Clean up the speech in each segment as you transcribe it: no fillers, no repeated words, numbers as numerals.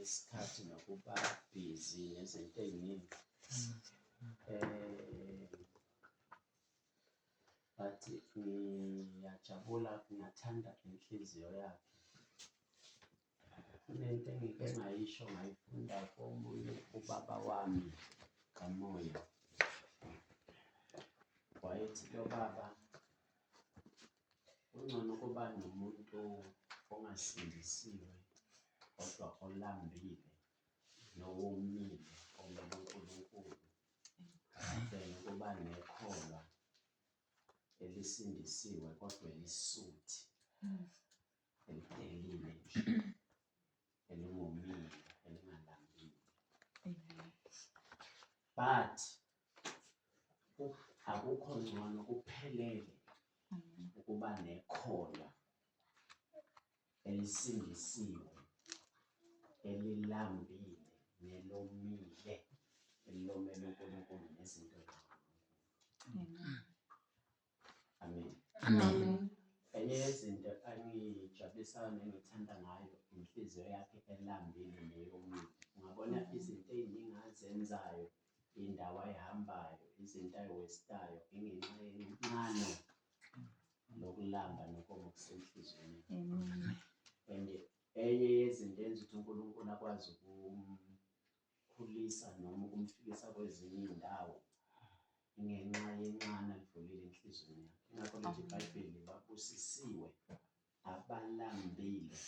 isikhathi nokuba busy nezinto ey'ningi. But ngiyajabula, ngiyathanda inhliziyo yakhe. Kunento engike ngayisho ngayifunda komunye ubaba wami kamoya. Wayethi lo baba, kungcono kuba nomuntu ongasindisiwe kodwa olambile nowomile oNkulunkulu than ukuba nekholwa elisindisiwe kodwa elisuthi elidelile elingomile elingalambile. But akukho ngcono kuphelele ukuba nekholwa elisindisiwe elilambile nelomile elilomele uNkulunkulu nezinto zayo. Amen. Amen. Enye yezinto engijabulisayo nengithanda ngayo inhliziyo yakhe elambile neyomile. Ungabona izinto ey'ningi azenzayo, indawo ayihambayo, izinto ayiwestayo, ingenxa yencano lokulamba nokoma okusenhliziyweni. And enye yezinto enza ukuthi uNkulunkulu akwazi ukumkhulisa noma ukumfikisa kwezinye iy'ndawo ingenxa yencana livulile enhliziyweni yakhe. Ingakho lithi iBhayibheli babusisiwe abalambile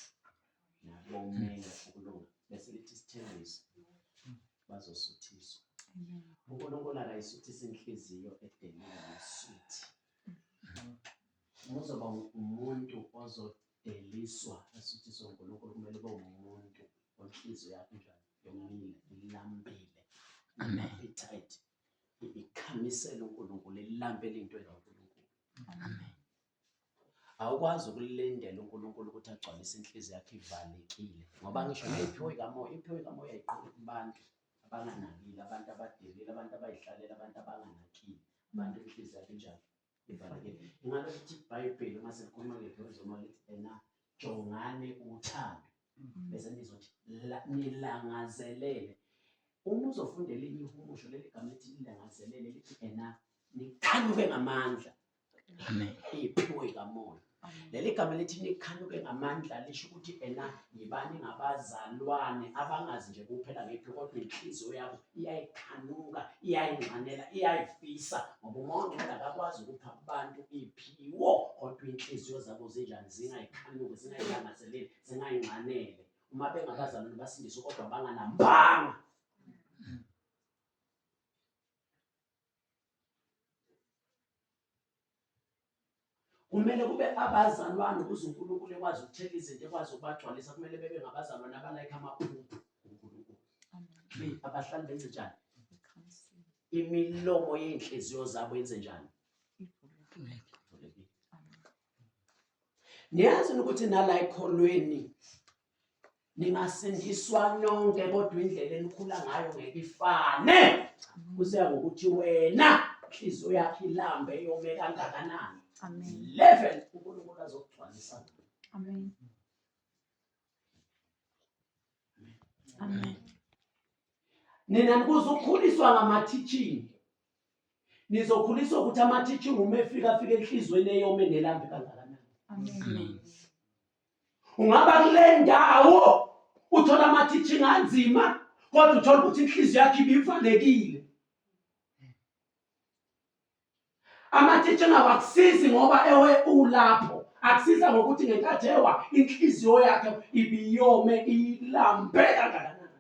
nabomele ukulunga, bese lithi isithembiso bazosuthiswa. uNkulunkulu akayisuthisa inhliziyo edelile nesuthi. Uzoba umuntu ozodeliswa esuthiswa uNkulunkulu, kumele ube umuntu onhliziyo yakhe njalo yomile, ilambile, appetite ikhamisela uNkulunkulu, ilambele into kaNkulunkulu. Amen. Awukwazi ukulindela uNkulunkulu ukuthi agcwalise inhliziyo yakhe ivalekile, ngoba ngisho iphiwo ikamoya iqhamuka kubantu abanganakile, abantu abadelile, abantu abayihlalela, abantu abanganakile, abantu inhliziyo yakhe njalo ivalekile. Ingalo lithi iBhayibheli uma selikhuluma ngephiwo zomoya lithi jongani uthando, bese nizothi nilangazelele. Uma uzofunda elinye ihumusho leli gama lithi nilangazelele lithi nikhanuke ngamandla. Amen. Iphiwo ikamoya. Leli gama lithi nikhanuke ngamandla lisho ukuthi yibani ngabazalwane abangazi nje kuphela ngephiwo kodwa inhliziyo yabo iyayikhanuka, iyayinqanela, iyayifisa, ngoba umoya ongcwele akakwazi ukupha abantu iphiwo kodwa inhliziyo zabo zinjani, zingayikhanuki, zingayilangazeleli, zingayinqanele. Uma bengabazalwane basindiswa kodwa banganambanga. Kumele kube abazalwane ukuze uNkulunkulu ekwazi ukuthela izinto, ekwazi ukubagcwalisa. Kumele bebe ngabazalwane abalayikha amaphupho uNkulunkulu. Abahlali benze njani? Imilomo yey'nhliziyo zabo yenze njani? Niyazi ukuthi nala ekholweni ningasindiswa nonke kodwa indlela enikhula ngayo ngeke ifane. Kuseya ngokuthi wena inhliziyo yakhe ilambe yome kangakanani. Amen. Level uNkulunkulu azokugcwalisa. Amen. Amen. Nina nikuzokhuliswa ngama-teaching. Nizokhuliswa ukuthi ama-teaching uma efika enhliziyweni eyome nelambe kangakanani. Amen. Ungaba kule ndawo uthola ama-teaching anzima kodwa uthola ukuthi inhliziyo yakhe ibivalekile. Ama-teaching awakusizi ngoba ewe ulapho, akusiza ngokuthi ngenkathi ewa inhliziyo yakhe ibiyome ilambe kangakanani.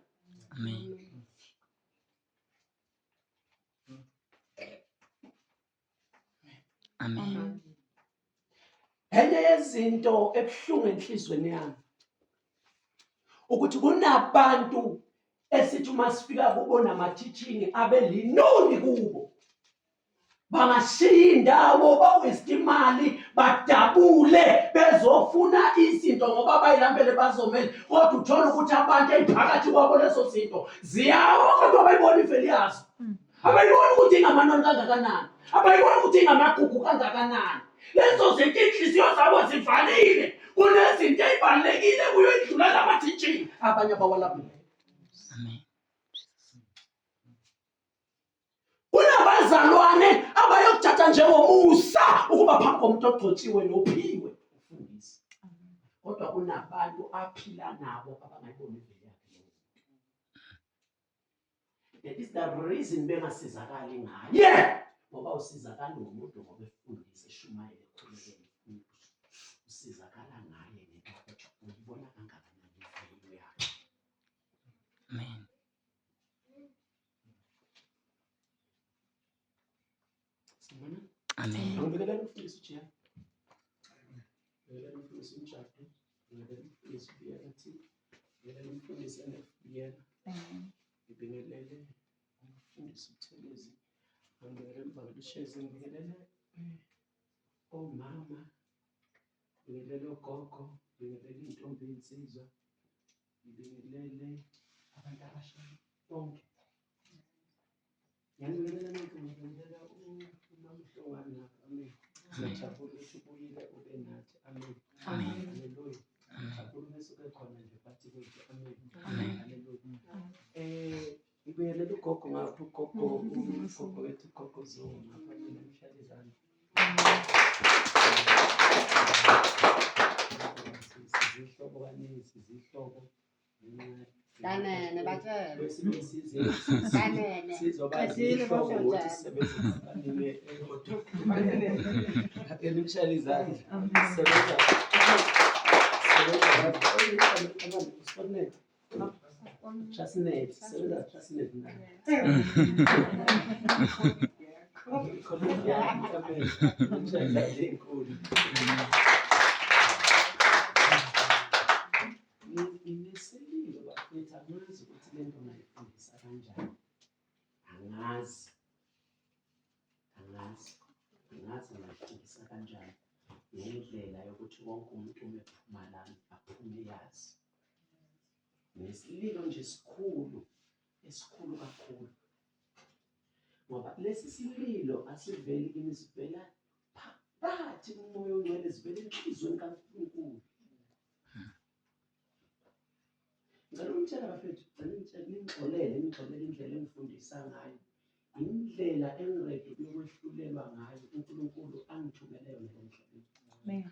Amen. Amen. Enye yezinto ebuhlungu enhlizweni yami ukuthi kunabantu esithi uma sifika kubo nama-teaching abe linoni kubo, bangashiya indawo, baweste imali, badabule bezofuna izinto ngoba bayilambele bazomele, kodwa uthola ukuthi abantu eziphakathi kwabo lezo zinto ziyawa kodwa abayiboni iveli yazo. Abayiboni ukuthi ingamanani kangakanani, abayiboni ukuthi ingamagugu kangakanani. Lezo zinto inhliziyo zabo zivalile, kunezinto ezibalulekile kuyo idlula lama-teaching abanye abawalambile. Amen. Unabazalwane abayokuthatha njengomusa ukuba phambi komuntu ogcotshiwe nophiwe ufundise. Kodwa kunabantu aphila nabo abangayiboni ivele yakhe. That is the reason bengasizakali ngaye. Ngoba usizakala ngomuntu ngoba efundise eshumayela ekhulekela. Usizakala ngaye ngoba uyibona kangakanani ivele yakhe. Amen. Amen. Angibekela umfundisi uJeya. Ngibekela umfundisi uMjadu. Ngibekela umfundisi uBiyati. Ngibekela umfundisi uNefiyela. Ngibingelele umfundisi uThelezi. Ngibingelele uMvakulushezi. Ngibingelele omama. Ngibingelele ogogo. Ngibingelele intombi insizwa. Ngibingelele abantu abasha bonke. Ngibingelela ngibingelela uMamhlongana. Amen. Siyajabula ukuthi ubuyile ube nathi. Amen. Haleluya. Ngijabula bese ube khona nje phakathi kwethu. Amen. Haleluya. Ngibingelela ugogo ngapha ugogo wethu ugogo Zuma. Amen. Mshalizana. Sizihlobo kaningi sizihlobo. Kanene batshela. Kanene. Sizobazile ukuthi sebenzisane elimshalizana. Sebenza. Trustnet. Sebenza Trustnet. Ngineselile bafethu angazi ukuthi le nto ngayifundisa kanjani. Angazi ngayifundisa kanjani ngendlela yokuthi wonke umuntu umephuma lana aphume yazi. Nesililo nje esikhulu kakhulu. Ngoba lesi sililo asiveli kimi sivela phakathi kumoya ongcwele sivela enhlizweni kaNkulunkulu. Ngicela ukutshela bafethu, ngixolele indlela engifundisa ngayo. Indlela engiredi ukwehlulelwa ngayo uNkulunkulu angithumele yona emhlabeni. Amen.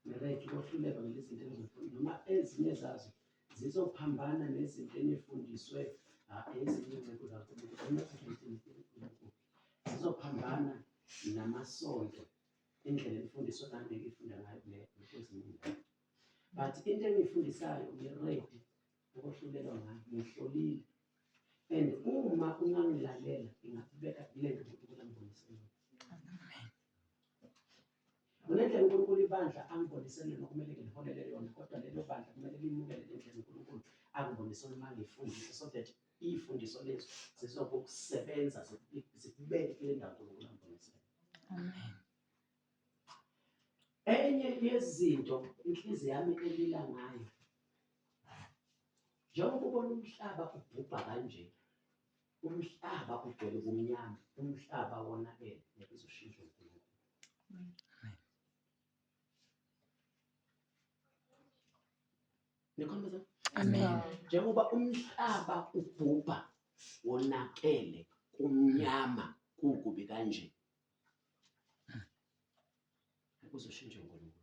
Ngiredi ukwehlulelwa ngalezi zinto engizifunda noma ezinye zazo zizophambana nezinto engifundiswe ezinye ingcebo kaNkulunkulu. Zizophambana namasonto indlela emfundiswa kanje ngifunda ngayo kwezinye. But into engiyifundisayo ngiredi ukwehlulelwa ngayo, ngihlolile. And uma ungangilalela ngingakubeka kule nto uNkulunkulu angibonisele. Kunendlela uNkulunkulu ibandla angibonisele nokumele ngiholele yona, kodwa lelo bandla kumele limukele le ndlela uNkulunkulu angibonisele uma ngifundisa, so that iyifundiso lezo zizokusebenza zikubeke kule ndawo uNkulunkulu angibonisele. Amen. Enye yezinto inhliziyo yami elila ngayo, njengoba ubona umhlaba ubhubha kanje, umhlaba ugcwele ubumnyama, umhlaba wonakele, nekuzoshintsha uNkulunkulu. Nikhona Amen. njengoba umhlaba ubhubha wonakele kumnyama kukubi kanje, nekuzoshintsha uNkulunkulu.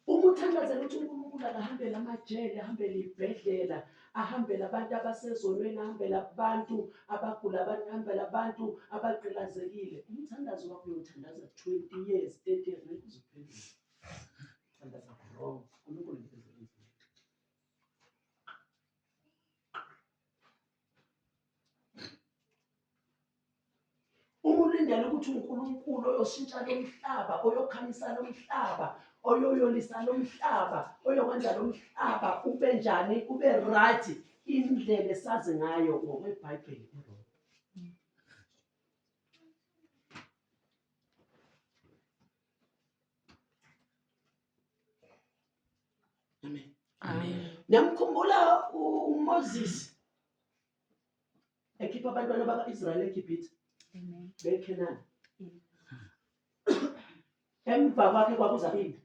Uma uthandazela ukuthi uNkulunkulu akahambele amajele, ahambele ibhedlela, ahambele abantu abasezonweni, ahambele abantu abagula, ahambele abantu abagqilazekile, umthandazo wakho uyothandaza 20 years, 30 years, nekuzophelile. Thandaza wrong. uNkulunkulu ngizenzile. Uma ulindele ukuthi uNkulunkulu oyoshintsha lo mhlaba, oyokhanyisa lo mhlaba, oyoyolisa lo mhlaba, oyokwenza lo mhlaba ube njani, ube right, indlela esazi ngayo ngokweBhayibheli errong. Amen. Amen. Niyamkhumbula uMoses ekhipha abantwana baka-Israyeli eGibhithe Amen. beKhenani. Emva kwakhe kwakuza ini?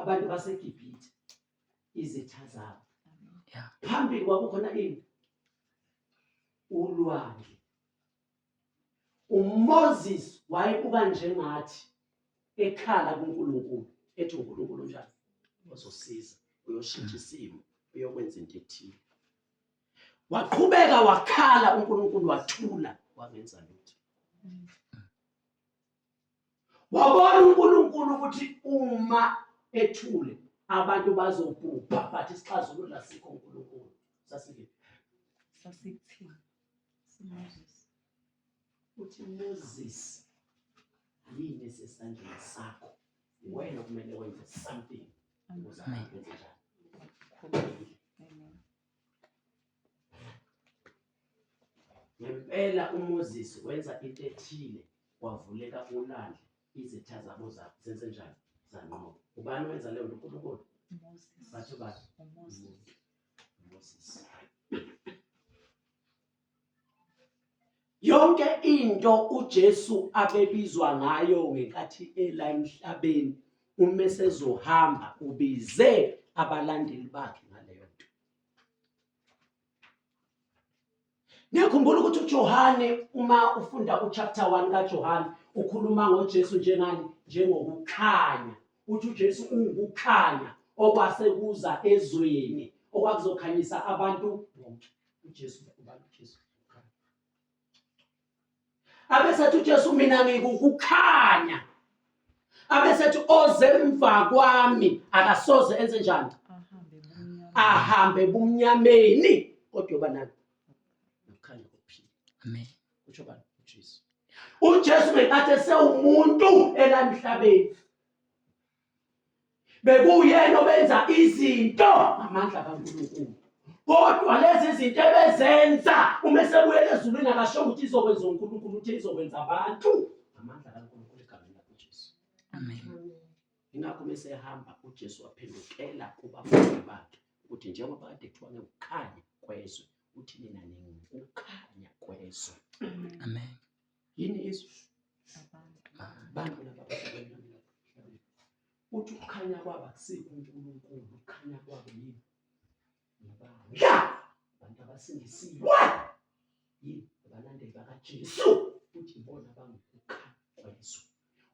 abantu baseGibhithe izitha zabo. Yeah. Phambili kwakukhona ini? Ulwandle. uMoses wayebuka njengathi ekhala kuNkulunkulu ethi uNkulunkulu njani uzosiza uyoshintsha isimo uyokwenza into ethile. Waqhubeka wakhala uNkulunkulu wathula wangenza lutho. Wabona uNkulunkulu ukuthi uma ethule abantu bazobhubha bathi isixazululo lasikho uNkulunkulu. Sasike Sasikuthini? Moses. uthi Moses yini esesandleni sakho wena kumele wenze something ukuze abantu benze njani. Ngempela uMoses wenza into ethile kwavuleka ulwandle izitha zabo zenze njani zanqoba. Ubani wenza leyo nto? uNkulunkulu. Moses. Bathe bathi Moses. Moses. Yonke into uJesu abebizwa ngayo ngenkathi ela emhlabeni uma esezohamba ubize abalandeli bakhe ngaleyo nto. Ngiyakhumbula ukuthi uJohane uma ufunda uchapter 1 kaJohane ukhuluma ngoJesu njengani? Njengokukhanya. Uthi uJesu ungukukhanya okwasekuza ezweni okwakuzokhanyisa abantu bonke. uJesu ubani? uJesu abesethi uJesu mina ngikukukhanya. Abesethi oze emva kwami akasoze enze njani? Ahambe bumnyameni kodwa yoba nani? Ukukhanya kokuphila. Amen. Utsho bani? uJesu. uJesu bekathi esewumuntu elamhlabeni. Bekuyena obenza izinto ngamandla kaNkulunkulu. Kodwa lezi zinto ebezenza uma esebuyela ezulwini akasho ukuthi izokwenza uNkulunkulu, uthi izokwenza abantu ngamandla kaNkulunkulu egameni likaJesu. Amen. Ingakho mesehamba uJesu waphendukela kubafundi bakhe ukuthi njengoba kade kuthiwa ngekukhanya kwezwe uthi mina ngingukukhanya kwezwe. Amen. Yini izwi? Abantu laba abasebenza uthi ukukhanya kwabo akusikho uNkulunkulu, ukukhanya kwabo yini? Ibandla. Abantu abasindisiwe yini? Abalandeli bakaJesu. Uthi bona bangukukhanya kwezwe.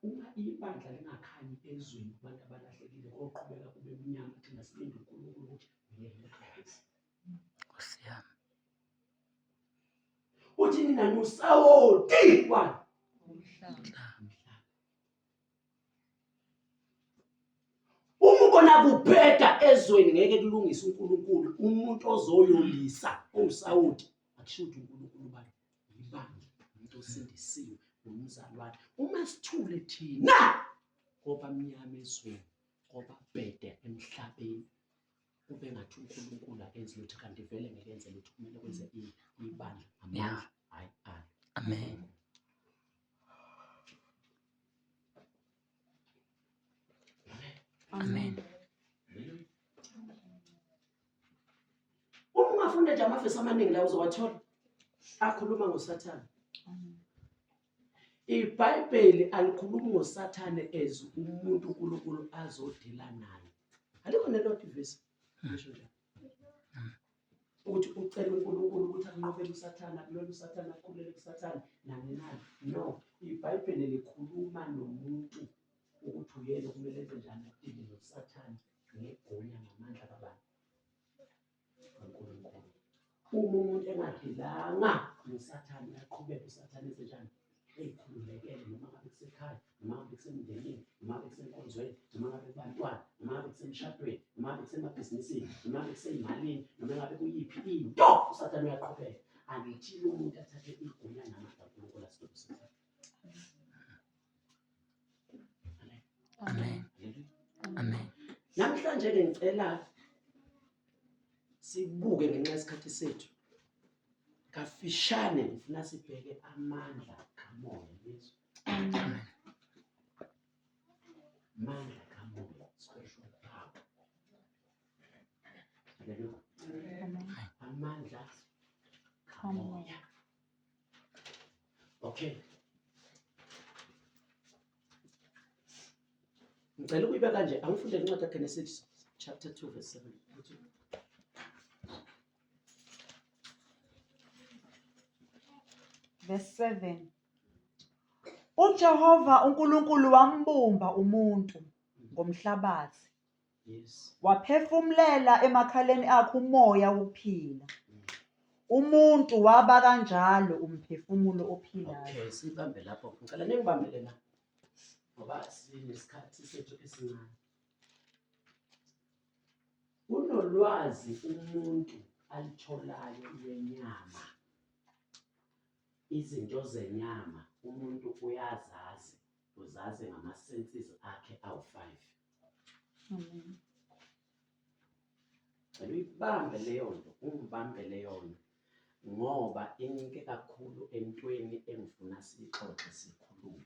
Uma ibandla lingakhanyi ezweni abantu abalahlekile koqhubeka kube mnyama thina silinde uNkulunkulu ukuthi uyena ekhanyisa. Nkosi yami. Uthi nina nosawoti wani? Uma ubona kubheda ezweni ngeke kulungise uNkulunkulu. Umuntu ozoyolisa owusawoti akusho ukuthi uNkulunkulu bani? Ibandla, umuntu osindisiwe, umzalwane. Uma sithule thina ngoba mnyama ezweni, ngoba bhede emhlabeni, kube ngathi uNkulunkulu akenzi lutho kanti vele ngekenze lutho kumele kwenze ibandla amandla hayi ala. Amen. Amen. Uma ungafunda nje amavesi amaningi la uzowathola akhuluma ngoSathane. iBhayibheli alikhulumi ngoSathane as umuntu uNkulunkulu azodila naye. Alikho nelodwa ivesi lisho njalo. Ukuthi ucela uNkulunkulu ukuthi akunqobele uSathane, akulwele uSathane, akhulele kuSathane nani nani. No, iBhayibheli likhuluma nomuntu ukuthi uyena kumele enze njani adile noSathane ngegunya ngamandla kabani? uNkulunkulu. Uma umuntu engadilanga noSathane aqhubeke uSathane enze njani? Eyikhululekele noma ngabe kusekhaya, noma ngabe kusemndenini, noma ngabe kusenkonzweni, noma ngabe kubantwana, noma ngabe kusemshadweni, noma ngabe kusemabhizinisini, noma ngabe kuseyimalini, noma ngabe kuyiphi into uSathane uyaqhubeka. Angithini umuntu athathe igunya namandla uNkulunkulu asitobise. Amen. Amen. Namhlanje-ke ngicela sibuke ngenxa yesikhathi sethu kafishane, ngifuna sibheke amandla kamoya Yesu. Amandla kamoya, spiritual power. Hallelujah. Amandla kamoya. Okay. ngicela ukuyibeka nje angifunde incwadi kaGenesis chapter 2 verse 7. Verse 7. uJehova uNkulunkulu wambumba umuntu ngomhlabathi, Yes. waphefumlela emakhaleni akhe umoya wokuphila. Umuntu waba kanjalo umphefumulo ophilayo. Okay, sibambe lapho. Ngicela ningibambele la. Ngoba sinesikhathi sethu esincane. Unolwazi umuntu alitholayo yenyama. Izinto zenyama umuntu uyazazi, uzazi ngama-senses akhe awu-5. Amen. Uyibambe leyo nto, ungibambe leyo nto. Ngoba inike kakhulu entweni engifuna siyixoxe sikhulume.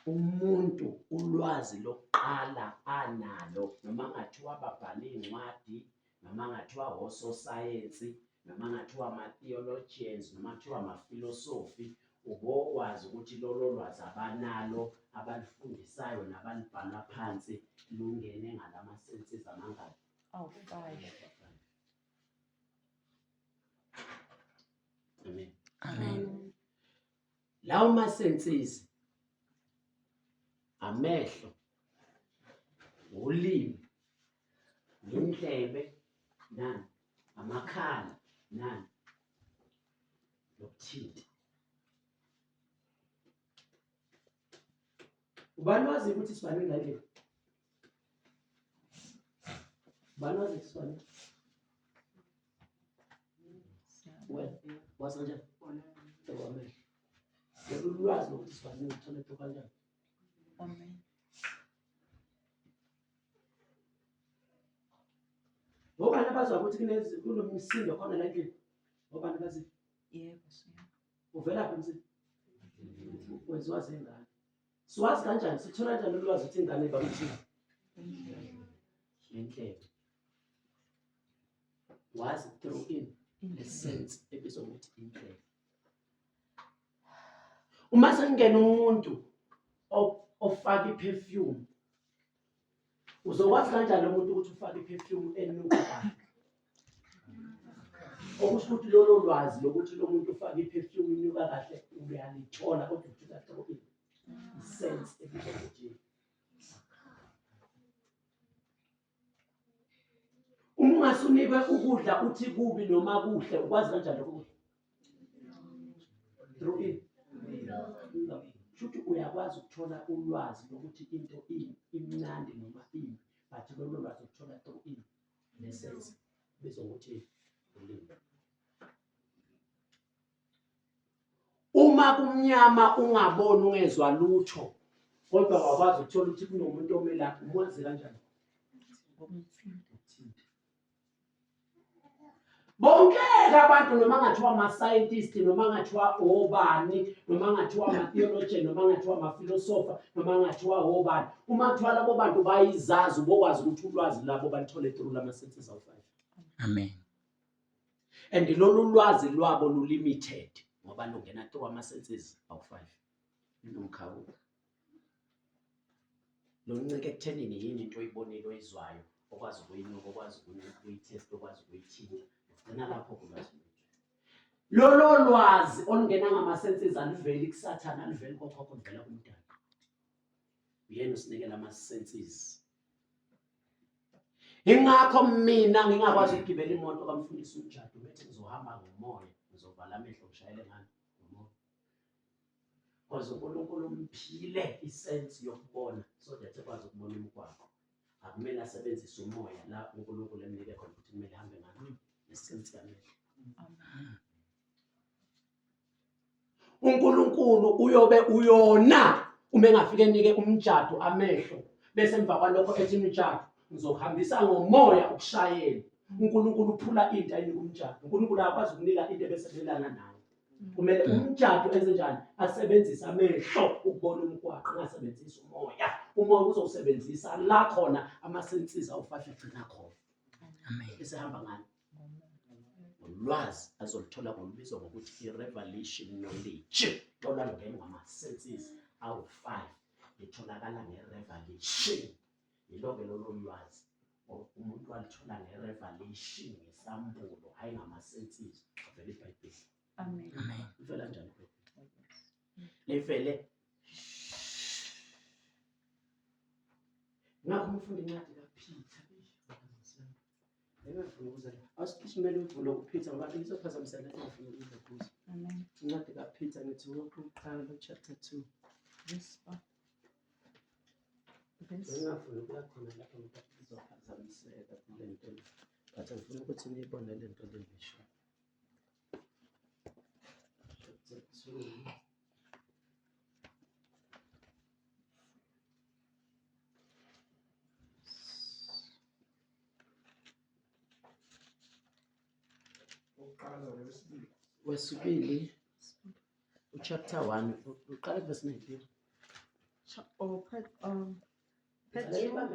Umuntu ulwazi lokuqala analo, noma ngathiwa babhale incwadi, noma ngathiwa ososayensi, noma ngathiwa ama-theologians, noma ngathiwa amafilosofi, ubokwazi ukuthi lolo lwazi abanalo abalifundisayo nabalibhala phansi lungene ngalama-senses amangaki? Awu-5. Amen. Amen. Lawo ma-senses amehlo, ulimi, indlebe, nani, amakhala, nani, nokuthinta. Ubani wazi ukuthi sibaningi ngale? Ubani wazi ukuthi sibaningi? Wena, wazi kanjani? Amehlo. Lolu lwazi lokuthi sibaningi uthole pho kanjani? Amen. Ngobani abazwa ukuthi kunomsindo khona la endlini? Ngobani bazi? Yebo, siyabonga. Uvela phi umsindo? Wenziwa zingane. Siwazi kanjani? Sithola kanjani ulwazi ukuthi ingane iba umsindo? Inhlebo. Wazi through the sense ebizwa ngokuthi inhlebo. Uma sengena umuntu ofaka iperfume, uzokwazi kanjani umuntu ukuthi ufaka iperfume enuka kahle? Okusho ukuthi lolo lwazi lokuthi lo muntu ufaka iperfume enuka kahle uyalithola kodwa uthola through isense ebizwa ngokuthi. Uma ungasunikwe ukudla uthi kubi noma kuhle ukwazi kanjani lokho? Through Shuthi uyakwazi ukuthola ulwazi lokuthi into imnandi noma imbi, but lolo lwazi ukuthola through nesense bezwe ukuthi ulimi. Uma kumnyama ungaboni ungezwa lutho, kodwa wakwazi ukuthola ukuthi kunomuntu omela, umwazi kanjani? Bonke abantu noma ngathiwa ama-scientist, noma ngathiwa obani, noma ngathiwa ama-theologian, noma ngathiwa ama-philosopher, noma ngathiwa obani, uma kuthiwa labo bantu bayizazi ubokwazi ukuthi ulwazi labo balithole through lama-senses awu-5. Amen. And lolu lwazi lwabo lu-limited ngoba lungena through ama-senses awu-5. Nomkhawulo. Luncike ekuthenini yini into oyibonile oyizwayo, okwazi ukuyinuka, okwazi ukuyitest, okwazi ukuyithinta. Ugcina lapho kulwazi. Lolo lwazi olungena ngama-senses aliveli kuSathane, aliveli kokhokho, livela kuMdali. Uyena usinikela ama-senses. Ingakho mina ngingakwazi ukugibela imoto kamfundisi uMjadu, bethi ngizohamba ngomoya, ngizovala amehlo ngishayele ngani ngomoya. Because uNkulunkulu umphile isense yokubona so that ekwazi ukubona umgwaqo. Akumele asebenzise umoya la uNkulunkulu emnike khona ukuthi kumele hambe ngani nesense yamehlo. uNkulunkulu uyobe uyona uma engafike enike uMjadu amehlo bese emva kwalokho ethi uMjadu ngizohambisa ngomoya ukushayela. uNkulunkulu uphula into ayinika uMjadu. uNkulunkulu akwazi ukunika into bese belana nayo. Kumele uMjadu enze njani? Asebenzise amehlo ukubona umgwaqo, angasebenzisi umoya. Umoya uzosebenzisa la khona ama-senses awu-5 agcina khona. Amen. Bese hamba ngani? Ulwazi azolithola ngolubizwa ngokuthi i-revelation knowledge. Lona lungena ngama-senses awu-5. litholakala nge-revelation. Yilo-ke lolo lwazi umuntu walithola nge-revelation, ngesambulo, hhayi ngama-senses avela eBhayibheli. Amen. Amen. Livela njani iBhayibheli? Livele ngakho umfundi incwadi kaPeter awusiphishimele uvule uPeter ngoba lizophazamisela engafuni ukudla kuzo. Amen. Incwadi kaPeter ngithi wokuqala chapter 2. This one. This. Ngingafuni ukuya khona lapho ngoba lizophazamiseka kule nto le. But ngifuna ukuthi niyibone le nto le ngisho. Chapter 2. Wesibili uchapter 1 uqala verse 19.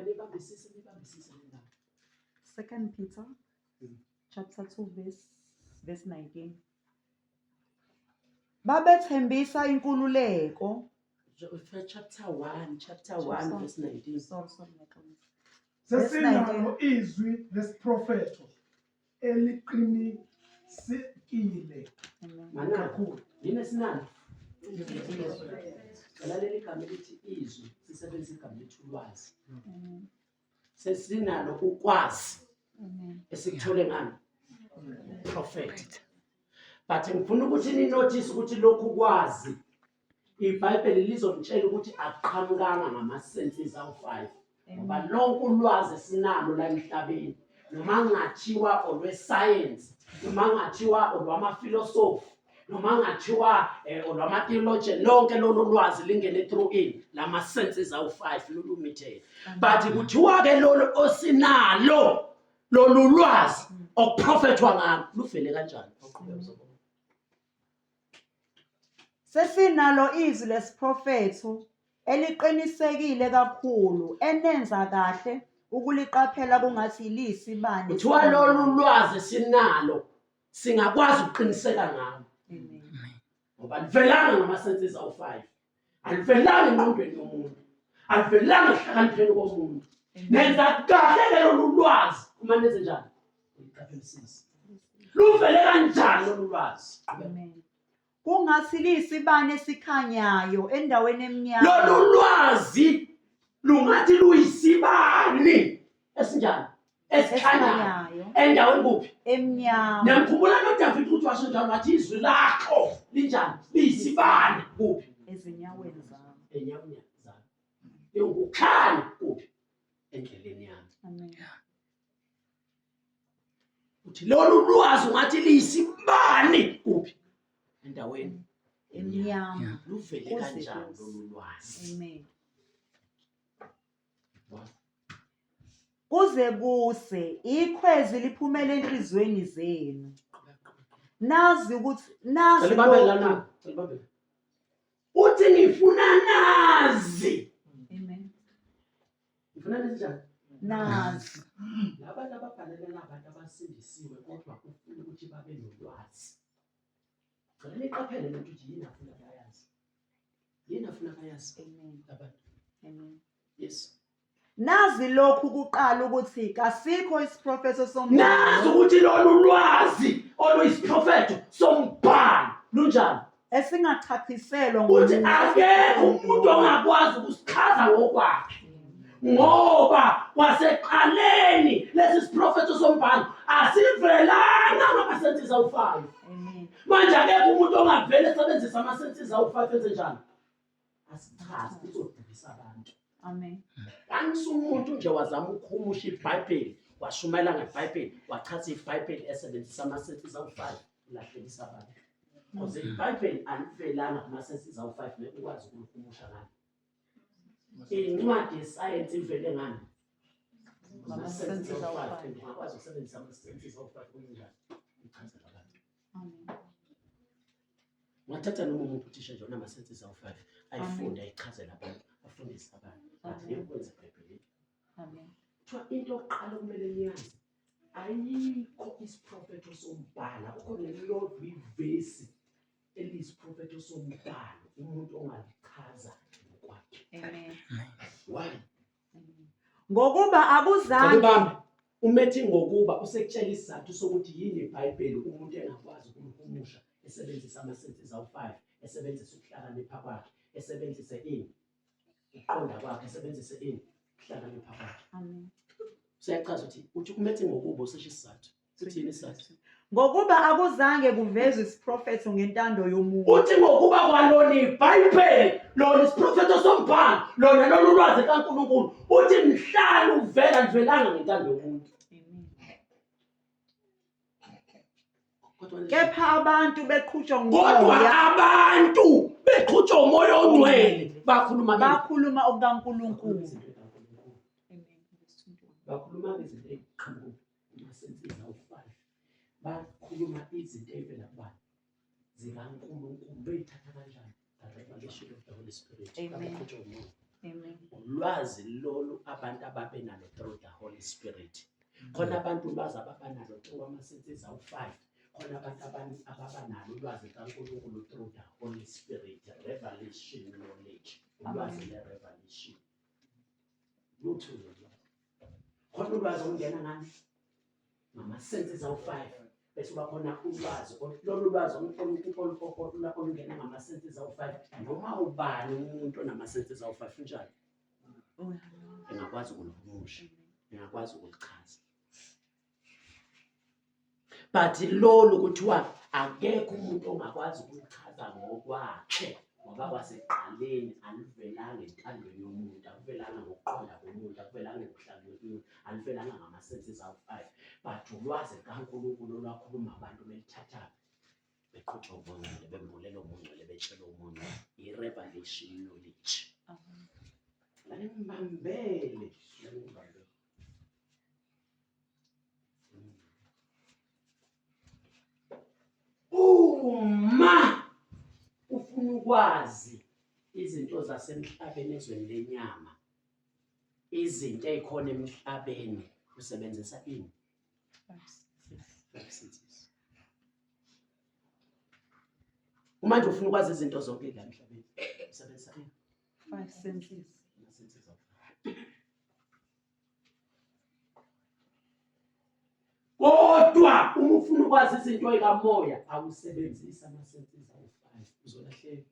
Libambisise. 2 Peter, chapter 2, verse 19. Babethembisa inkululeko. Chapter 1 verse 19. Sorry, Michael. Sesinalo izwi lesiprofeto eliqinisekile Amen. kakhulu. Yini esinalo? Lalela igama elithi izwi, sisebenzisa igama elithi ulwazi. Amen. Sesinalo ukwazi Amen. esikuthole ngani? Prophet. But ngifuna ukuthi ni-notice ukuthi lokhu kwazi iBhayibheli lizomtshela ukuthi aqhamukanga ngama-senses awu-5. Ngoba lonke ulwazi esinalo la emhlabeni, noma ngathiwa olwesayensi, noma ngathiwa olwamafilosofi, noma ngathiwa olwama-theologian, lonke lolu lwazi lingene through ini lama-senses awu-5 lulumithe. But kuthiwa-ke lolu osinalo lolu lwazi okuprofethwa ngalo luvele kanjani? Sesinalo izwi lesiprofetho eliqinisekile kakhulu enenza kahle ukuliqaphela kungathi yisibani. Kuthiwa lolu lwazi esinalo singakwazi ukuqiniseka ngalo. Amen. Ngoba alivelanga ngama-senses awu-5, alivelanga engqondweni yomuntu, alivelanga ehlakanipheni komuntu. Nenza kahle lolu lwazi uma nenze njani? Uliqaphelisise. Luvele kanjani lolu lwazi? Amen. Kungathi liyisibani esikhanyayo endaweni emnyama. Lolu lwazi lungathi luyisibani esinjani? Esikhanyayo. Endaweni kuphi? Emnyama. Niyamkhumbula noDavid ukuthi washo njalo wathi izwi lakho linjani? Liyisibani kuphi? Ezinyaweni zami. Enyaweni zami. Ukukhanya kuphi? Endleleni yami. Amen. Uthi lolu lwazi ungathi liyisibani kuphi? Endaweni Emnyama. luvele kanjani lolu lwazi? Amen. Kuze kuse ikhwezi liphumele enhlizweni zenu. Nazi ukuthi Selibambelana. Uthi ngifuna nazi. Amen. Ngifuna njani? Nazi. Labantu ababhalela abantu abasindisiwe kodwa ufuna ukuthi babe nolwazi. Ngale niqaphele lento ukuthi yini afuna bayazi. Yini afuna bayazi? Amen. Abantu. Amen. Yes. Nazi lokhu kuqala ukuthi kasikho isiprofeto Nazi sombhalo ukuthi lolu lwazi oluyisiprofeto sombhalo lunjani? esingachaphiselwa Uthi akekho umuntu ongakwazi ukusichaza ngokwakhe. Ngoba kwaseqaleni lesi siprofeto sombhalo asivelanga ngama-senses awu-5. Amen. Manje akekho umuntu ongavele esebenzisa ama-senses awu-5 enze njani? Asichaze izodukisa abantu. Amen. Kanti umuntu nje wazama ukukhumusha iBhayibheli, washumayela ngeBhayibheli, wachaza iBhayibheli esebenzisa ama-senses awu-5, ulahlekisa abantu. Because iBhayibheli alivelanga kuma-senses awu-5 ngeke ukwazi ukukhumusha ngani. Incwadi yesayensi ivele ngani? Ama-senses awu-5. Ungakwazi ukusebenzisa ama-senses awu-5 kunjani? Uchazela abantu. Amen. Ungathatha noma umuntu uthisha nje onama-senses awu-5 ayifunde ayichazela abantu, afundise abantu. But ngeke ukwenze eBhayibhelini. Amen. Kuthiwa into yokuqala kumele niyazi, ayikho isiprofeto sombhalo, akukho nelodwa ivesi eliyisiprofeto sombhalo umuntu ongalichaza ngokwakhe. Amen. Why? Ngokuba akuzange Ngibambe umethi ngokuba usekutshela isizathu sokuthi yini iBhayibheli umuntu engakwazi ukuhumusha esebenzisa ama-senses awu-5, esebenzisa ukuhlakanipha kwakhe, esebenzise ini? Ukuqonda kwakhe, esebenzise ini? Ukuhlakanipha kwakhe. Amen. Siyachaza uthi umethi ngokuba usesho isizathu. Sithini isizathu? Ngokuba akuzange kuvezwe isiprofetho ngentando yomuntu. Uthi ngokuba kwalona iBhayibheli, lona isiprofetho sombhalo, lona lolu lwazi kaNkulunkulu, uthi mhlali uvela nivelanga ngentando yomuntu. Kepha abantu beqhutshwa Kodwa ngumoya abantu beqhutshwa umoya ongcwele bakhuluma bakhuluma okukaNkulunkulu. bakhuluma izinto eziqhamuka kuma-senses awu-5, bakhuluma izinto evela kubani zikaNkulunkulu beyithatha kanjani? The revelation of the Holy Spirit. Amen. Baqhutshwa umoya. Amen. Ulwazi lolu abantu ababenalo through the Holy Spirit. Khona abantu ulwazi ababanalo through ama-senses awu-5. Khona abantu ababanalo ulwazi kaNkulunkulu through the Holy Spirit, revelation knowledge, ulwazi le-revelation. Lutho lolwazi. Khona ulwazi olungena ngani? Ngama-senses awu-5. Bese kuba khona ulwazi, lolu lwazi olungena ngama-senses awu-5. Noma ubani umuntu onama-senses awu-5 njalo engakwazi ukuluhumusha, engakwazi ukulichaza. But lolu kuthiwa akekho umuntu ongakwazi ukulichaza ngokwakhe, ngoba kwasekuqaleni alivelanga entandweni yomuntu, akuvelanga ngokuqonda komuntu, akuvelanga ngokuhlakanipha, alivelanga ngama-senses awu-5. But ulwazi kaNkulunkulu olwakhuluma abantu belithatha beqhutshwa ubungcwele, bembulela ubungcwele, betshela umuntu i-revelation knowledge. Ngibambele. Uma ufuna ukwazi izinto zasemhlabeni ezweni lenyama, izinto ezikhona emhlabeni, usebenzisa ini? 5 senses. Uma nje ufuna ukwazi izinto zonke la emhlabeni, usebenzisa ini? 5 senses. Kodwa uma ufuna ukwazi izinto ezikamoya, awusebenzisi ama-senses awu-5, uzolahleka,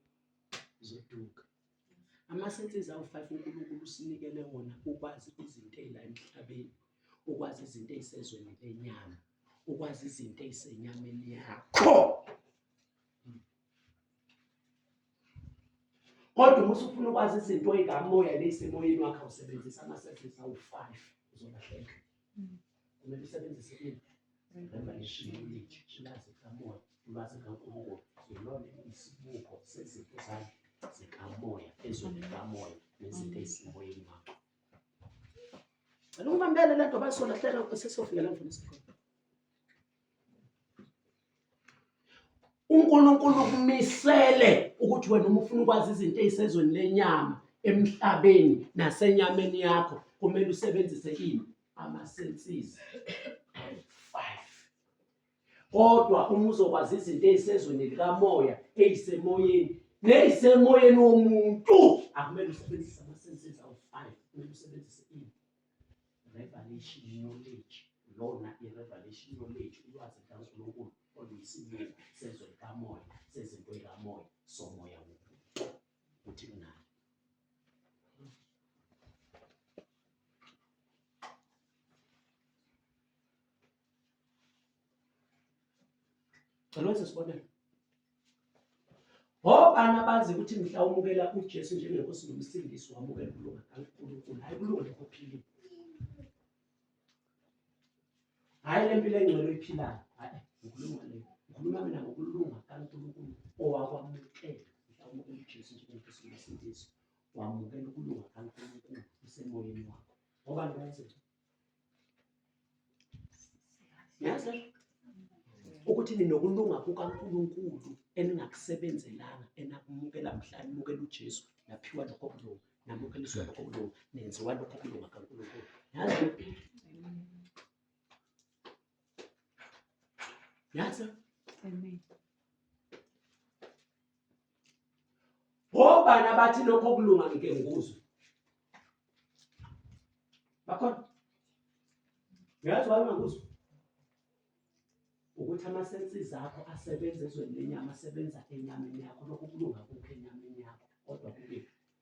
uzoduka. Ama-senses awu-5 uNkulunkulu usinikele wona ukwazi izinto ezila emhlabeni, ukwazi izinto ezisezweni lenyama, ukwazi izinto ezisenyameni yakho. Kodwa uma ufuna ukwazi izinto ezikamoya nezisemoyeni wakho, usebenzisa ama-senses awu-5, uzolahleka. Kumele usebenzise ini? Revelation knowledge, ulwazi kamoya, ulwazi kaNkulunkulu. Yilona isibuko sezinto zikamoya, ezweni likamoya nezinto ezisemoyeni wakho. Ngibambele le nto basolahleka sesofika la mfundisi khona. uNkulunkulu ukumisele ukuthi wena uma ufuna ukwazi izinto ezisezweni lenyama, emhlabeni nasenyameni yakho, kumele usebenzise ini? Ama-senses 5. Kodwa uma uzokwazi izinto ezisezweni likamoya, ezisemoyeni nezisemoyeni womuntu, akumele usebenzise ama-senses awu-5, kumele usebenzise ini? Revelation knowledge. Lona i-revelation knowledge, ulwazi kaNkulunkulu oluyisibuko sezwe likamoya, sezinto ezikamoya, somoya womuntu. Uthi kunani? Lwenze isibonelo. Obani abazi ukuthi mhla umukela uJesu njengenkosi nomsindisi, wamukela ukulunga kaNkulunkulu, hayi kulunga lokuphilayo. Hayi lempilo engcwele oyiphilayo, hayi ukhuluma le. Ukhuluma mina ngokulunga kaNkulunkulu owakwamukela mhla umukela uJesu njengenkosi nomsindisi, wamukela ukulunga kaNkulunkulu usemoyeni wakho. Obani bayazi yazi ukuthi ninokulunga kukaNkulunkulu eningakusebenzelanga, enakumukela mhla nimukela uJesu, naphiwa lokho kulunga, namukeliswa lokho kulunga, nenziwa lokho kulunga kaNkulunkulu. Yazi? Amen. Obani abathi lokho kulunga ngike ngikuzwe. bakhona uyazi wangakuzwa ukuthi ama-senses akho asebenza ezweni lenyama asebenza enyameni yakho lokho kulunga kukho enyameni yakho kodwa kube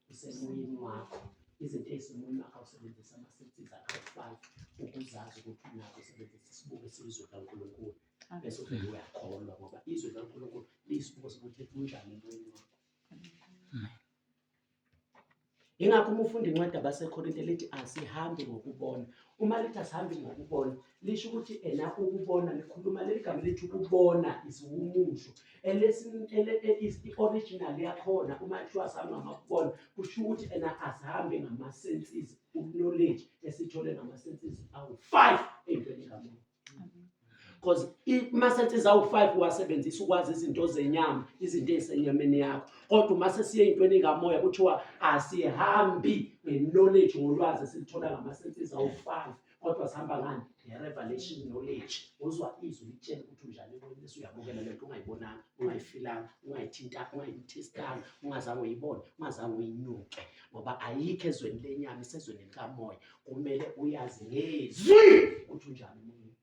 usemoyeni wakho izinto ezisemoyeni wakho usebenzisa ama-senses akho 5 ukuzazi ukuthi unakho usebenzisa isibuko esiyizwe kaNkulunkulu bese uvele uyakholwa ngoba izwe kaNkulunkulu liyisibuko sokuthi kunjani emoyeni wakho. Ingakho uma ufunda incwadi abaseKorinte lithi asihambi ngokubona. Uma lithi asihambi ngokubona lisho ukuthi ena ukubona likhuluma leli gama lithi ukubona isiwumusho i-original yakhona uma kuthiwa asihambi ngokubona kusho ukuthi ena asihambi ngama-senses knowledge esithole ngama-senses awu-5 ey'ntweni kamoya. Because ama-senses awu-5 wasebenzisa ukwazi izinto zenyama izinto ey'senyameni yakho kodwa uma sesiye ey'ntweni kamoya kuthiwa asihambi nge-knowledge ngolwazi esilithola ngama-senses awu-5 kodwa sihamba ngani nge-revelation knowledge uzwa izwi litshela ukuthi unjani emoyeni bese uyabukela lento ungayibonanga ungayifilanga ungayithestanga ungazange uyibone ungazange uyinyuke ngoba ayikho ezweni lenyama isezweni likamoya kumele uyazi ngezwi ukuthi unjani emoyeni.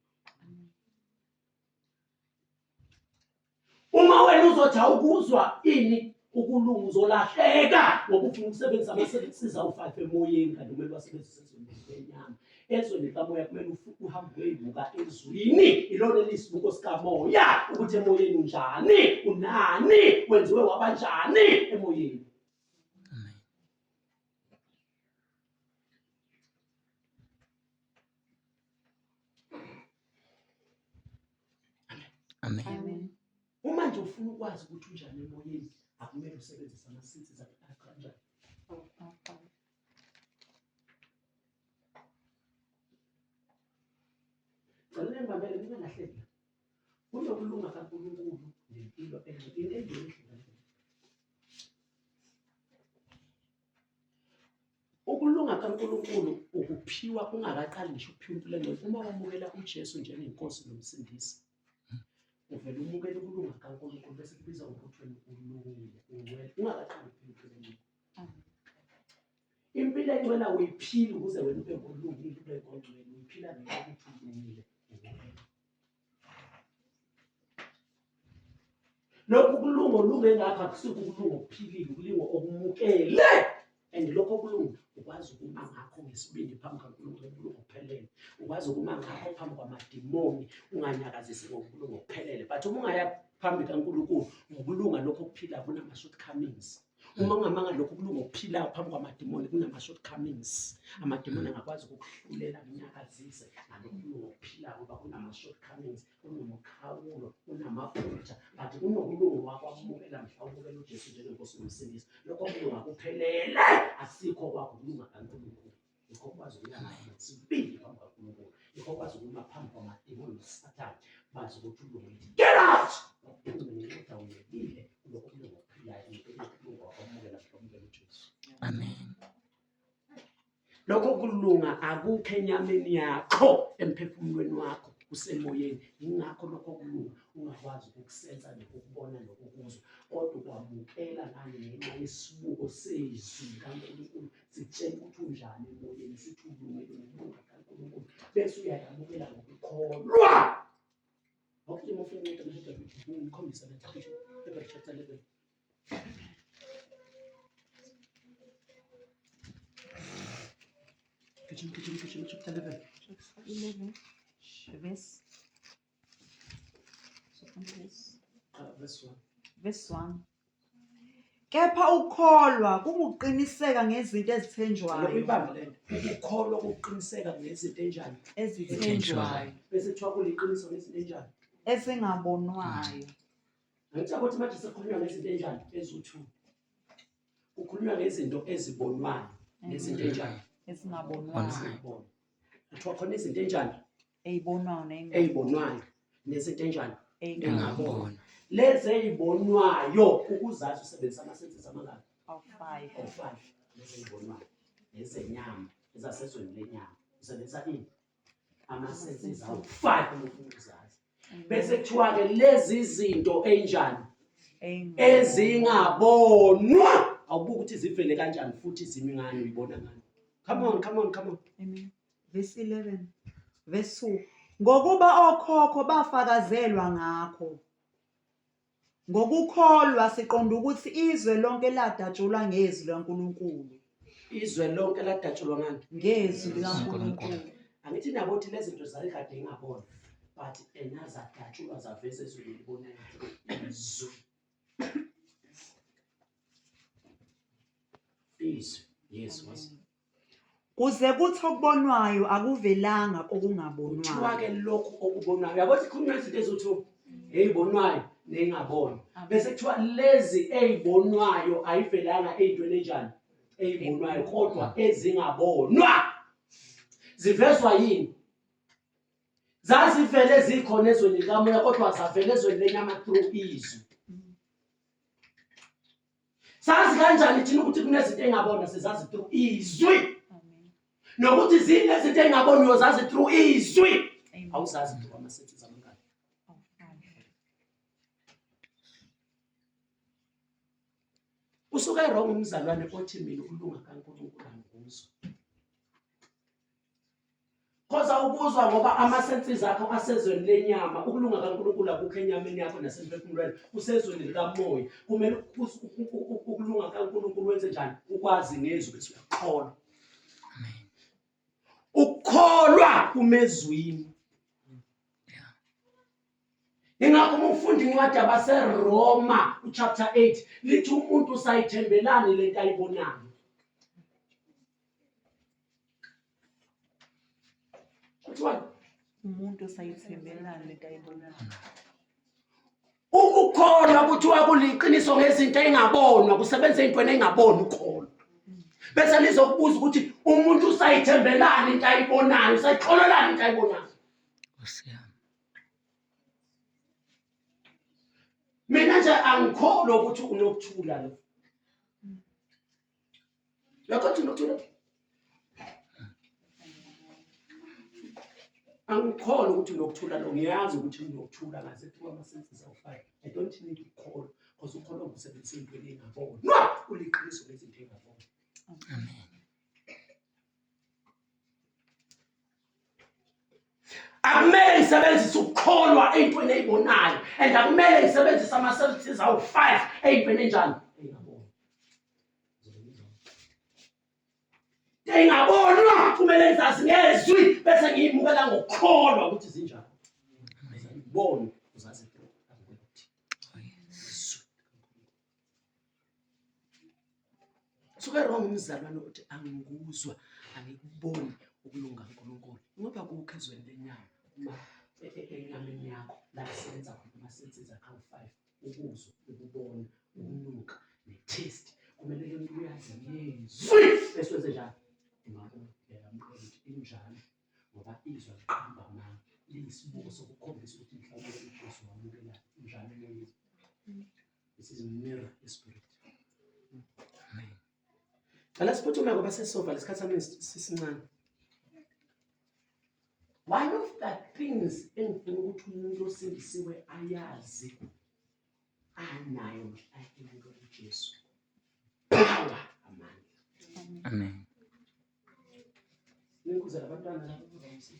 Uma wena uzothi awukuzwa ini ukulunga uzolahleka ngoba ufuna ukusebenzisa ama-senses awu-5 emoyeni kanti kumele wasebenzise ezweni lenyama. Ezweni likamoya kumele uhambe uyoyibuka ezwini ilona eliyisibuko sikamoya ukuthi emoyeni unjani unani wenziwe wabanjani emoyeni. Amen. Uma nje ufuna ukwazi ukuthi unjani emoyeni akumele usebenzise ama-senses akho kanjani. Ngicela ngibambele ngingalahleki. Kunokulunga kaNkulunkulu nempilo enhle. Ukulunga kaNkulunkulu ukuphiwa ungakaqali ngisho ukuphiwa impilo engcwele. Uma wamukela uJesu njengenkosi nomsindisi uvele umukele ukulunga kaNkulunkulu bese kubiza ukuthi wena ulungile ungakaqali ukuphiwa impilo engcwele. Impilo engcwele uyiphila ukuze wena ube ngolungile ube ngongcwele uyiphila ngokuthi ulungile. Lokhu kulunga olunge ngapha kusuka ukulunga okuphilile ukulunga okumukele and lokho kulunga ukwazi ukuma ngakho ngesibindi phambi kaNkulunkulu ukulunga okuphelele ukwazi ukuma ngakho phambi kwamadimoni unganyakazisi ngokulunga okuphelele but uma ungaya phambi kaNkulunkulu ngokulunga lokho okuphila kunama-shortcomings. Uma ungamanga lokho kulunga okuphilayo phambi kwamadimoni kunama-shortcomings. Amadimoni angakwazi ukukuhlulela kunyakazise ngalokho kulunga okuphilayo ngoba kunama-shortcomings kunomkhawulo kunamaphutha but kunokulunga wakwamukela mhlawumbe uJesu njengenkosi nomsindisi lokho kulunga kuphelele asikho kwakho kulunga kaNkulunkulu. Yikho kwazi ukuyama ngesibindi phambi kaNkulunkulu yikho kwazi ukuma phambi kwamadimoni noSathane bazi ukuthi ulungile. Get out! Uphumele awuyekile lokho kulunga okuphilayo kulunga wakwamukela mhlawumbe uJesu. Amen. Lokho kulunga akukho enyameni yakho emphefumulweni wakho kusemoyeni. Ingakho lokho kulunga ungakwazi ukukusenza nokukubona nokukuzwa kodwa ukwamukela ngani ngenxa yesibuko sezwi kaNkulunkulu sitshela ukuthi unjani emoyeni sithi ulungile ngokubonga kaNkulunkulu bese uyayamukela ngokukholwa. Awukho mufuna ukuthi ngikhombisa le nto chapter 11. Kitchen, chapter 11. 11 verse Verse 1. verse 1. Kepha ukholwa kunguqiniseka ngezinto ezithenjwayo Ibamba lento ukukholwa kokuqiniseka ngezinto enjani ezithenjwayo bese kuthiwa kuliqiniso ngezinto enjani ezingabonwayo. angithi ukuthi manje sekukhulunywa ngezinto enjani ezu-2 kukhulunywa ngezinto ezibonwayo nezinto enjani Ezingabonwayo kuthiwa khona izinto enjani eyibonwayo ey'bonwayo nezinto enjani engabonwayo engabona. Lezi ey'bonwayo ukuzazi usebenzisa ama-senses amangaki awu-5 lezi ey'bonwayo nezenyama ezasezweni lenyama usebenzisa ini ama-senses awu-5 uma ufuna ukuzazi. Bese kuthiwa-ke lezi zinto enjani ezingabonwa awubuki ukuthi zivele kanjani futhi zimi ngani uyibona ngani. Come on. Amen. verse 11 verse 2 ngokuba okhokho bafakazelwa ngakho ngokukholwa siqonda ukuthi izwe lonke ladatshulwa ngezwi likaNkulunkulu izwe lonke ladatshulwa ngani ngezwi likaNkulunkulu angithi nabo ukuthi lezi zinto zayikade ingabona but enazadatshulwa zaveze ezweni libonayo izwi yes was kuze kuthi okubonwayo akuvelanga okungabonwayo kuthiwa ke lokhu okubonwayo yabo sikhuluma izinto ezithi eyibonwayo nengabona bese kuthiwa lezi eyibonwayo ayivelanga ezintweni enjani eyibonwayo kodwa ezingabonwa zivezwa yini zazivele zikhona ezweni likamoya kodwa zavele ezweni lenyama through izwi sazi kanjani thina ukuthi kunezinto engabona sizazi through izwi nokuthi zinezinto engaboni uyozazi through izwi awuzazi through ama-senses amangani usuke wrong umzalwane othi mina ukulunga kaNkulunkulu angikuzwa Khoza ubuzwa ngoba ama-senses akho asezweni lenyama ukulunga kaNkulunkulu akukho enyameni yakho nasemphefumulweni kusezweni likamoya kumele ukulunga kaNkulunkulu wenze njani ukwazi ngezwi bese uyakholwa ukholwa kumezwini ingakho umfundi incwadi yabaseRoma chapter 8 lithi umuntu sayithembelani lento ayibonayo umuntu sayithembelani lento ayibonayo ukukholwa kuthiwa kuliqiniso ngezinto engabonwa kusebenza into engaboni ukholwa bese lizokubuza ukuthi umuntu usayithembelani into ayibonayo usayikholelani into ayibonayo mina nje angikholwa ukuthi unokuthula lo yakho unokuthula angikholwa ukuthi unokuthula lo ngiyazi ukuthi unokuthula ngaze kuthiwa ama-senses awu-5 I don't need ukholwa because ukholwa ngusebenzisa into engabonwa uliqiniso lezinto engabonwa akumele isebenzise ukukholwa ey'ntweni ey'bonayo and akumele isebenzise ama-senses awu-5 ey'ntweni enjani engabonwa engabonwa kumele ngizazi ngezwi bese ngiyimukela ngokukholwa ukuthi zinjani ngibone uzazi ukuthi suke wrong umzalwane ukuthi angikuzwa angikuboni ukulunga kaNkulunkulu ngoba kukho ezweni lenyama uma enyameni yakho la kusebenza khona ama-senses akho 5 ukuzwa ukubona ukunuka ne-taste kumele le nto uyazi ngezwi bese wenze njani ungabona uyamukela ukuthi injalo ngoba izwa liqamba nawe liyisibuko sokukhombisa ukuthi mhlawumbe uJesu wamukela injalo leyo this is a mirror spirit Ala siphuthume ngoba sesova lesikhathi sisincane one of the things engifuna ukuthi umuntu osindisiwe ayazi anayo mhlawumbe uJesu power amandla Amen. Ngikuzela abantwana lapho bavamsi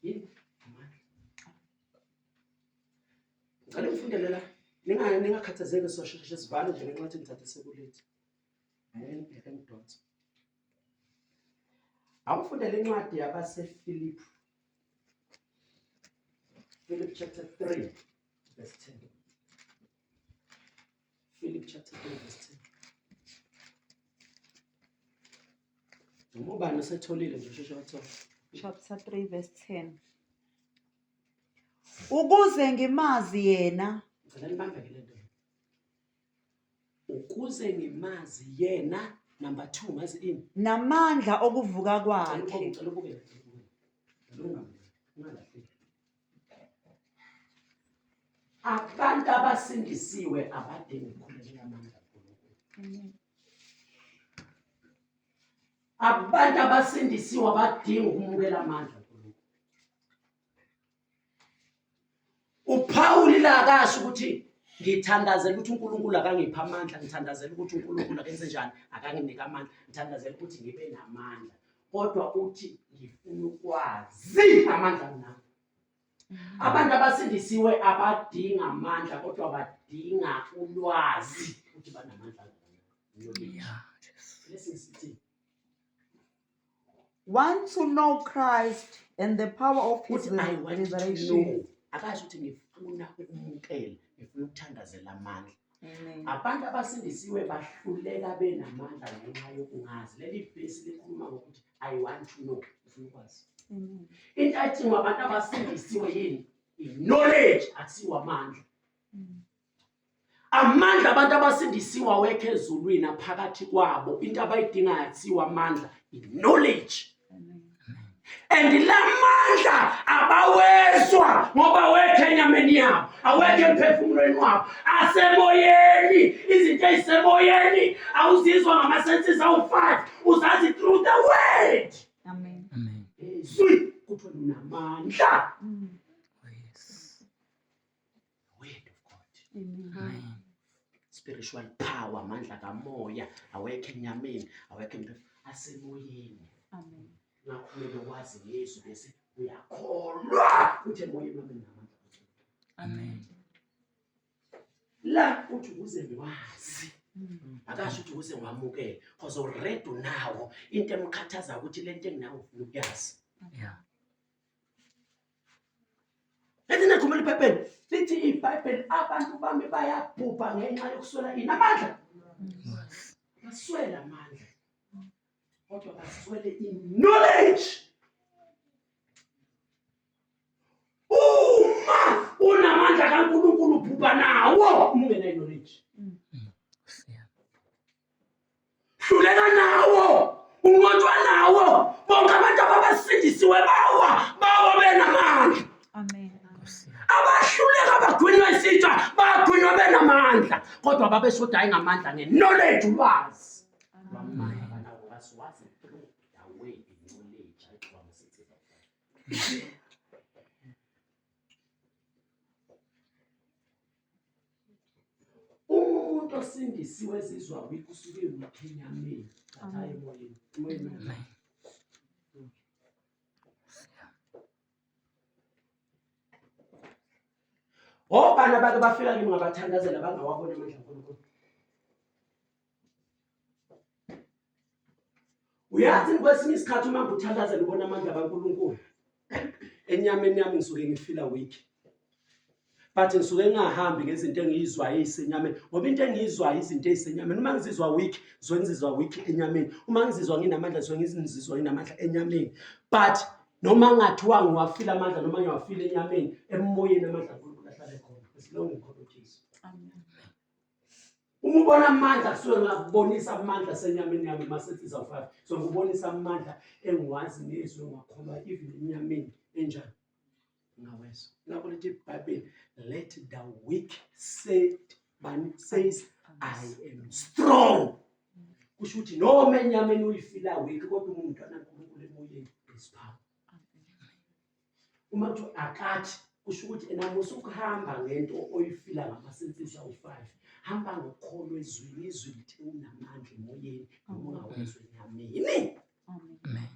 yini amandla ngicela ngifundele la ningakhathazeki sosheshe sivale nje ngenxa ngithathe sekulethi ngidonsa awufundele incwadi yabaseFilipi Philip chapter 3 verse 10 Philip chapter 3 verse 10 Ngubani osetholile nje sheshe wathola chapter 3 verse 10 ukuze ngimazi yena ngicela nibambeke le nto ukuze ngimazi yena number 2 ngazi ini namandla okuvuka kwakhe ngicela ubukele abantu abasindisiwe abadingi ukukhulela amandla kaNkulunkulu abantu abasindisiwe abadingi ukumukela amandla kaNkulunkulu uPaul la akasho ukuthi ngithandazela ukuthi uNkulunkulu akangipha amandla, ngithandazela ukuthi uNkulunkulu akenze njani, akanginike amandla, ngithandazela ukuthi ngibe namandla, kodwa uthi ngifuna ukwazi amandla nami. Abantu abasindisiwe abadinga amandla kodwa badinga ulwazi ukuthi banamandla ngani. Yeah. Listen sithi Want to know Christ and the power of his uthi I want to resurrection. know. Akasho ukuthi ngifuna ukumukela, ngifuna ukuthandazela amandla. Amen. Abantu abasindisiwe bahluleka benamandla ngenxa yokungazi. Leli verse likhuluma ngokuthi I want to know, ngifuna ukwazi. Amen. Into ayidinga abantu abasindisiwe yini? I-knowledge, akusiwa amandla. Amandla abantu abasindisiwe awekho ezulwini aphakathi kwabo. Into abayidingayo akusiwa amandla, i-knowledge. Amen. And la mandla abawezwa ngoba awekho enyameni yabo, awekho emphefumulweni wabo, asemoyeni. Izinto ezisemoyeni awuzizwa ngama-senses awu-5, uzazi through the word. Amen. Amen. Izwi kuthiwa unamandla. Oh, yes. Word of God. Amen. Amen. Spiritual power, amandla kamoya awekho enyameni, awekho asemoyeni. Amen. Ngakho kumele wazi Yesu bese uyakholwa ukuthi emoyeni wami nginamandla. Amen. La uthi ukuze ngiwazi, akasho ukuthi ukuze ngiwamukele, because already unawo into emkhathaza ukuthi lento enginayo ufuna ukuyazi. Yeah. Lethina khumela iBhayibheli lithi iBhayibheli abantu bami bayabhubha ngenxa yokuswela amandla. Yes. Baswela amandla, kodwa baswele i-knowledge. Uma unamandla kaNkulunkulu ubhubha nawo uma ungena knowledge. Yeah. Hluleka nawo, unqotshwa nawo. Bonke abantu abasindisiwe bawa benamandla. Amen. Abahluleka bagwinywa isitsha bagwinywa benamandla, kodwa babeshoda ayingamandla nge-knowledge, ulwazi. Lwamandla banawo basiwazi through the way i-knowledge ayixuba masithi. Umuntu osindisiwe ezizwa weak usuke weak enyameni, hayi emoyeni. Emoyeni Amen. obani abake bafika kimi ngabathandazela bangawabona amandla kaNkulunkulu. Uyazi kwesinye isikhathi uma ngikuthandazela ubona amandla kaNkulunkulu, enyameni yami ngisuke ngifila weak. But ngisuke ngingahambi ngezinto engiyizwayo ezisenyameni, ngoba into engiyizwayo izinto ezisenyameni. Uma ngizizwa weak, ngizizwa weak enyameni. Uma ngizizwa nginamandla, ngizizwa nginamandla enyameni. But noma ngathiwa ngiwafila amandla noma ngiwafila enyameni, emoyeni amandla kaNkulunkulu ahlale khona. Isilongo ngikholwa uJesu. Amen. Uma ubona amandla kusuke ngakubonisa amandla senyameni yami masethi awu-5. So ngikubonisa amandla engiwazi ngezwe ngakholwa even enyameni enjani. Ngawezwa. Ngakho lithi iBhayibheli, let the weak say, says I am strong. Kusho ukuthi noma enyameni uyifila weak kodwa umuntu anaNkulunkulu emoyeni isiphamo. Uma kuthi akathi kusho ukuthi enamusa ukuhamba ngento oyifila ngama-senses awu-5. Hamba ngokholwa ezwini, izwi lithe unamandla emoyeni noma ungawezwa enyameni. Amen.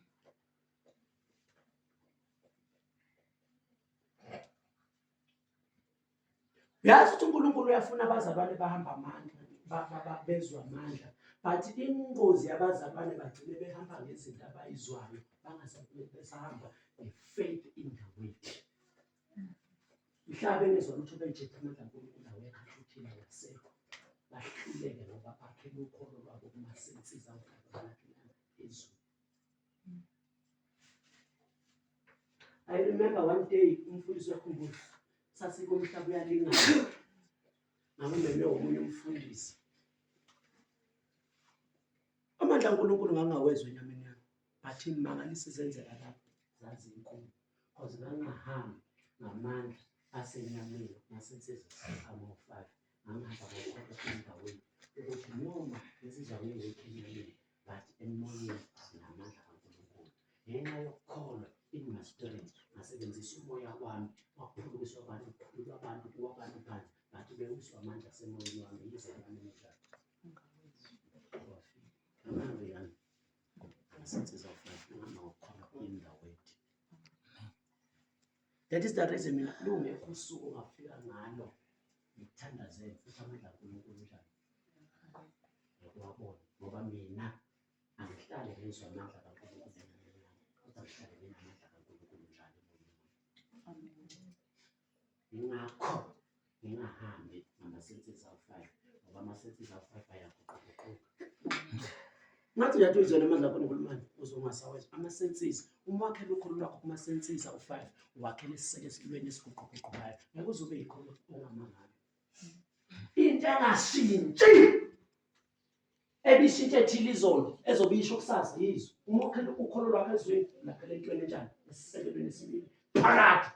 Uyazi ukuthi uNkulunkulu uyafuna abazalwane bahamba amandla, bezwa amandla. But ingozi yabazalwane bagcine behamba ngezinto abayizwayo, besahamba nge-faith in the word. Mhlawumbe engezwa lutho bejepha amandla kaNkulunkulu awekho ahluthile ngasekho. Bahluleke ngoba bakhele ukholo lwabo kuma-senses awukabalakela ezweni. I remember one day umfundisi wakhumbuza sasiko umhlaba uyalingana. Ngangimeme omunye umfundisi. Amandla kaNkulunkulu ngangawezwa enyameni yami. But imangaliso zenzeka lapho zazi inkulu. Because ngangahambi ngamandla asenyameni nasenses ama-5. Ngangihamba ngokholwa endaweni ukuthi noma ngizizwa ngiweke enyameni but emoyeni nginamandla kaNkulunkulu. Ngenxa yokukholwa in my spirit ngasebenzisa umoya wami wakuphulukiswa abantu, kuphulukwa abantu, kuwa abantu phansi, bathi bewiswa amandla nasemoyeni wami yize kanjani. Ngamanje yani amasenses of life ngamakhona in the word. That is the reason mina lungekho usuku ongafika ngalo ngithandazele futhi amandla kaNkulunkulu njalo. Yabona ngoba mina angihlale ngizwa amandla kaNkulunkulu njalo. Kodwa ngihlale nginamandla kaNkulunkulu njalo emoyeni. Ngakho ngingahambi ngama-senses awu-5 ngoba ama-senses awu-5 ayaguquguquka. Ngathi uyathola amandla kaNkulunkulu manje uzongasawenza ama-senses uma wakhela ukholo lwakho kuma-senses awu-5 wakhela isiseke esilweni esiguquguqukayo ngeke uzobe yikholo ongamangalo. Into engashintshi ebishintshe ethile izolo ezobe isho kusazi yizwe uma wakhela ukholo lwakho ezweni lakhela entweni enjani esisekelweni esibili phakathi